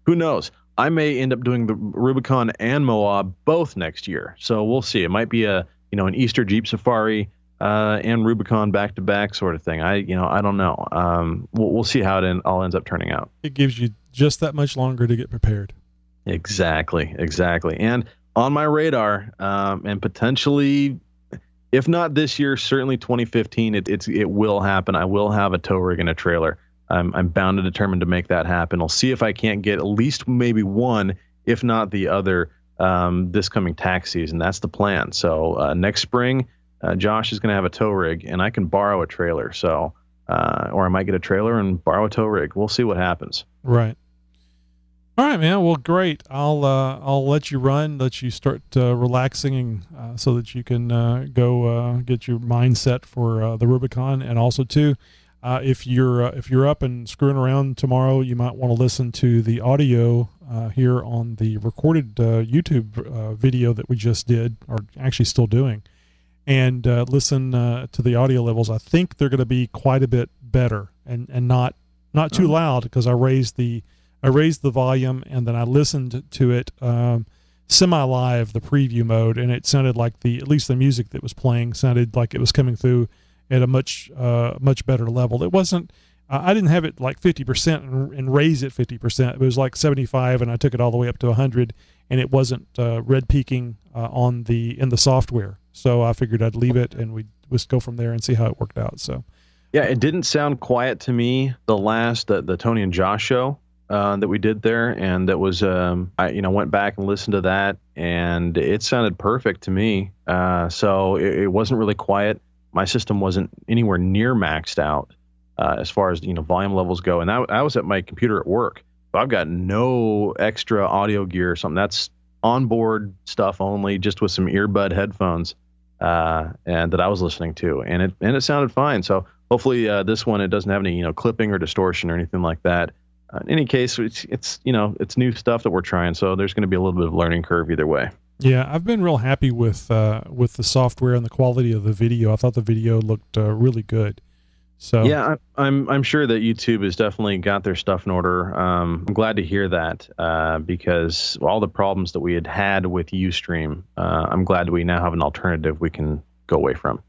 Speaker 4: who knows? I may end up doing the Rubicon and Moab both next year. So we'll see. It might be an Easter Jeep Safari and Rubicon back to back sort of thing. I don't know. We'll see how it all ends up turning out.
Speaker 3: It gives you just that much longer to get prepared.
Speaker 4: Exactly. And on my radar, and potentially, if not this year, certainly 2015, it will happen. I will have a tow rig and a trailer. I'm bound and determined to make that happen. I'll see if I can't get at least maybe one, if not the other, this coming tax season. That's the plan. So next spring, Josh is going to have a tow rig, and I can borrow a trailer. So, or I might get a trailer and borrow a tow rig. We'll see what happens.
Speaker 3: Right. All right, man. Well, great. I'll let you run, let you start relaxing, so that you can go get your mind set for the Rubicon, and also too, if you're up and screwing around tomorrow, you might want to listen to the audio here on the recorded YouTube video that we just did, or actually still doing. And listen to the audio levels. I think they're going to be quite a bit better and not too loud, because I raised the volume, and then I listened to it semi-live, the preview mode, and it sounded like at least the music that was playing sounded like it was coming through at a much better level. It wasn't. I didn't have it like 50% and raise it 50%. It was like 75, and I took it all the way up to 100, and it wasn't red peaking in the software. So I figured I'd leave it, and we'd just go from there and see how it worked out. So,
Speaker 4: yeah, it didn't sound quiet to me. The last the Tony and Josh show that we did there, and that was I went back and listened to that, and it sounded perfect to me. So it wasn't really quiet. My system wasn't anywhere near maxed out as far as volume levels go, and I was at my computer at work. So I've got no extra audio gear or something. That's onboard stuff only, just with some earbud headphones. And that I was listening to, and it sounded fine. So hopefully this one, it doesn't have any clipping or distortion or anything like that. In any case, it's new stuff that we're trying, so there's going to be a little bit of learning curve either way.
Speaker 3: Yeah, I've been real happy with the software and the quality of the video. I thought the video looked really good. So
Speaker 4: yeah, I'm sure that YouTube has definitely got their stuff in order. I'm glad to hear that because all the problems that we had with Ustream, I'm glad we now have an alternative we can go away from.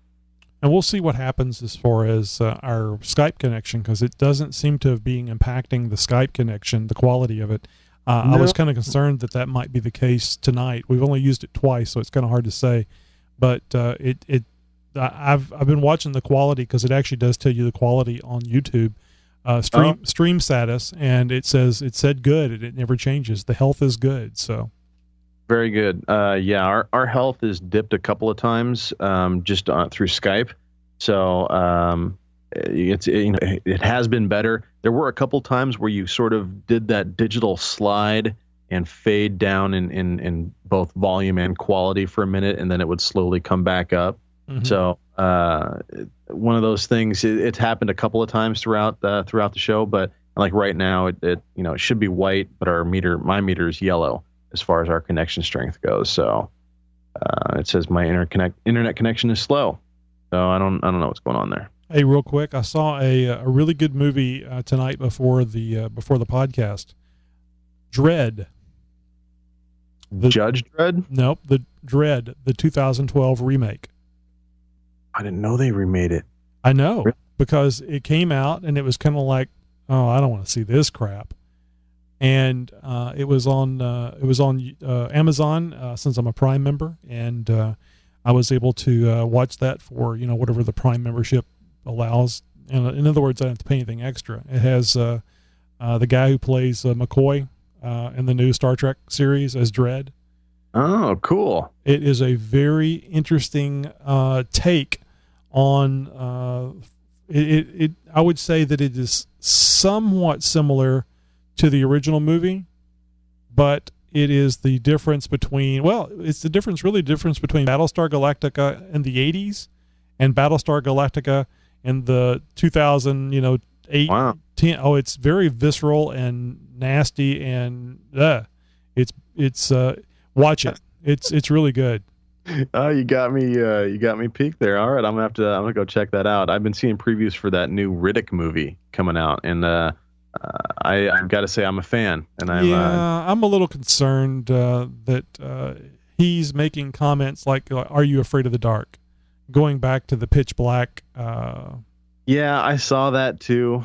Speaker 3: And we'll see what happens as far as our Skype connection, because it doesn't seem to be impacting the Skype connection, the quality of it. No. I was kind of concerned that might be the case tonight. We've only used it twice, so it's kind of hard to say. But I've been watching the quality, because it actually does tell you the quality on YouTube. Stream status, and it said good, and it never changes. The health is good, so
Speaker 4: very good. Our health is dipped a couple of times just through Skype, so it has been better. There were a couple times where you sort of did that digital slide and fade down in both volume and quality for a minute, and then it would slowly come back up. Mm-hmm. So one of those things. It's happened a couple of times throughout the show, but like right now, it should be white, but my meter is yellow as far as our connection strength goes. So it says my internet connection is slow. So I don't know what's going on there.
Speaker 3: Hey, real quick, I saw a really good movie tonight before the podcast. Dredd.
Speaker 4: Judge Dredd?
Speaker 3: Nope, the Dredd, the 2012 remake.
Speaker 4: I didn't know they remade it.
Speaker 3: I know, because it came out and it was kind of like, oh, I don't want to see this crap. And it was on Amazon, since I'm a Prime member, and I was able to watch that for whatever the Prime membership allows. And in other words, I don't have to pay anything extra. It has the guy who plays McCoy in the new Star Trek series as Dredd.
Speaker 4: Oh, cool!
Speaker 3: It is a very interesting take on it. I would say that it is somewhat similar to the original movie, but it is the difference between it's the difference between Battlestar Galactica in the 80s and Battlestar Galactica in the 2008.
Speaker 4: Wow.
Speaker 3: 10. Oh, it's very visceral and nasty, and it's watch it. It's really good.
Speaker 4: Oh, you got me peaked there. All right, I'm gonna go check that out. I've been seeing previews for that new Riddick movie coming out, and I've got to say I'm a fan. And
Speaker 3: I'm a little concerned that he's making comments like, "Are you afraid of the dark?" Going back to the Pitch Black.
Speaker 4: Yeah, I saw that too.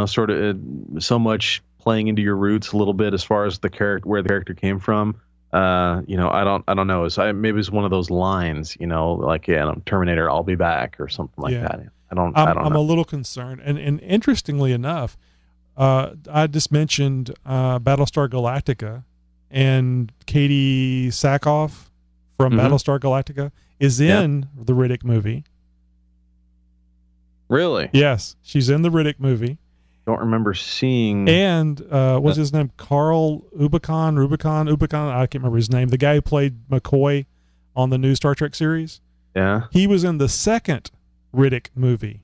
Speaker 4: Sort of so much playing into your roots a little bit as far as where the character came from. I don't know. Maybe it's one of those lines, like, Terminator, I'll be back, or something like that. I'm
Speaker 3: a little concerned. And interestingly enough, I just mentioned Battlestar Galactica, and Katie Sackhoff from Battlestar Galactica is in the Riddick movie.
Speaker 4: Really?
Speaker 3: Yes, she's in the Riddick movie.
Speaker 4: Don't remember seeing.
Speaker 3: And what's his name? Carl Rubicon. I can't remember his name. The guy who played McCoy on the new Star Trek series.
Speaker 4: Yeah.
Speaker 3: He was in the second Riddick movie.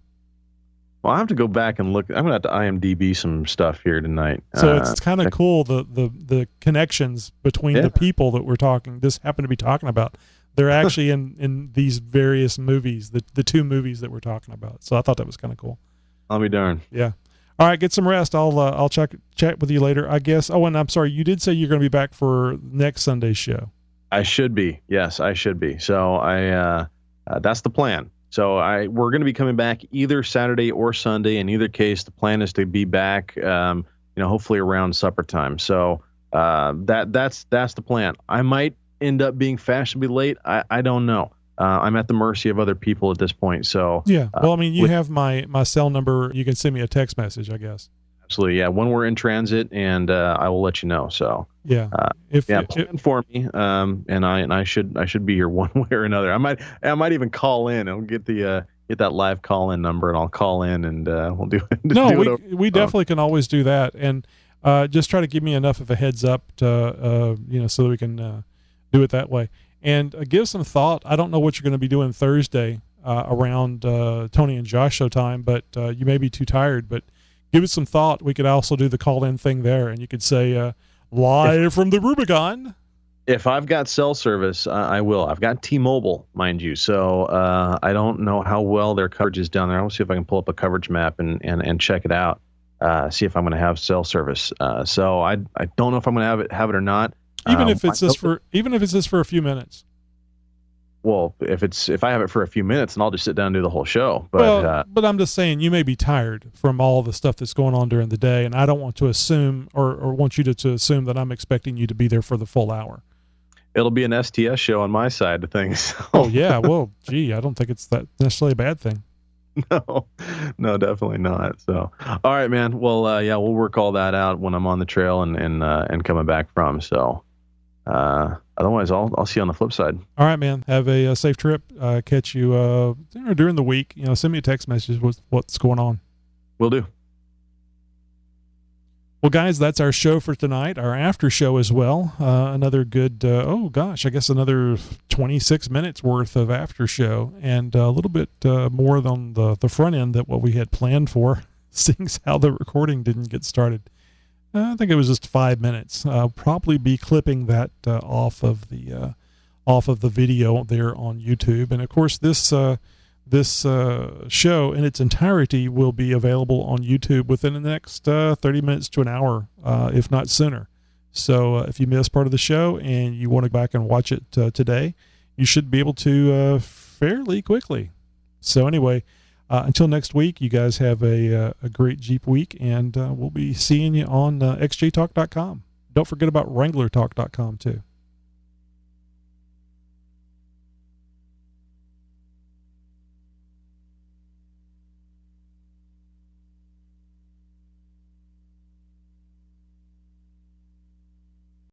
Speaker 4: Well, I have to go back and look. I'm gonna have to IMDb some stuff here tonight.
Speaker 3: So it's kind of cool, the connections between the people that we're talking. This happened to be talking about. They're actually in these various movies, the two movies that we're talking about. So I thought that was kind of cool.
Speaker 4: I'll be darned.
Speaker 3: Yeah. All right, get some rest. I'll chat with you later, I guess. Oh, and I'm sorry, you did say you're going to be back for next Sunday's show.
Speaker 4: I should be. Yes, I should be. So that's the plan. So we're going to be coming back either Saturday or Sunday. In either case, the plan is to be back, hopefully around supper time. So that's the plan. I might end up being fashionably late. I don't know. I'm at the mercy of other people at this point. So
Speaker 3: yeah. Well, you have my cell number. You can send me a text message, I guess.
Speaker 4: Absolutely. Yeah. When we're in transit, and I will let you know. So
Speaker 3: yeah.
Speaker 4: Plan for me. And I should be here one way or another. I might even call in and get that live call in number, and I'll call in, and we'll do it.
Speaker 3: No, we definitely can always do that. And just try to give me enough of a heads up to so that we can do it that way. And give some thought. I don't know what you're going to be doing Thursday around Tony and Josh show time, but you may be too tired. But give it some thought. We could also do the call-in thing there, and you could say, live from the Rubicon.
Speaker 4: If I've got cell service, I will. I've got T-Mobile, mind you. So I don't know how well their coverage is down there. I'll see if I can pull up a coverage map and check it out, see if I'm going to have cell service. So I don't know if I'm going to have it or not.
Speaker 3: Even if it's just for a few minutes.
Speaker 4: Well, if I have it for a few minutes, then I'll just sit down and do the whole show. But
Speaker 3: but I'm just saying, you may be tired from all the stuff that's going on during the day, and I don't want to assume or want you to assume that I'm expecting you to be there for the full hour.
Speaker 4: It'll be an STS show on my side of things.
Speaker 3: Oh yeah, well, gee, I don't think it's that necessarily a bad thing.
Speaker 4: No, definitely not. So, all right, man. Well, yeah, we'll work all that out when I'm on the trail and coming back from. So, otherwise, I'll see you on the flip side.
Speaker 3: All right, man. Have a safe trip. Catch you during the week. Send me a text message with what's going on.
Speaker 4: Will do.
Speaker 3: Well, guys, that's our show for tonight. Our after show as well. Another good, another 26 minutes worth of after show, and a little bit more on the front end than what we had planned for, seeing how the recording didn't get started. I think it was just 5 minutes. I'll probably be clipping that off of the video there on YouTube, and of course this show in its entirety will be available on YouTube within the next 30 minutes to an hour, if not sooner. So if you missed part of the show and you want to go back and watch it today, you should be able to fairly quickly. So anyway, until next week, you guys have a great Jeep week, and we'll be seeing you on xjtalk.com. Don't forget about WranglerTalk.com too.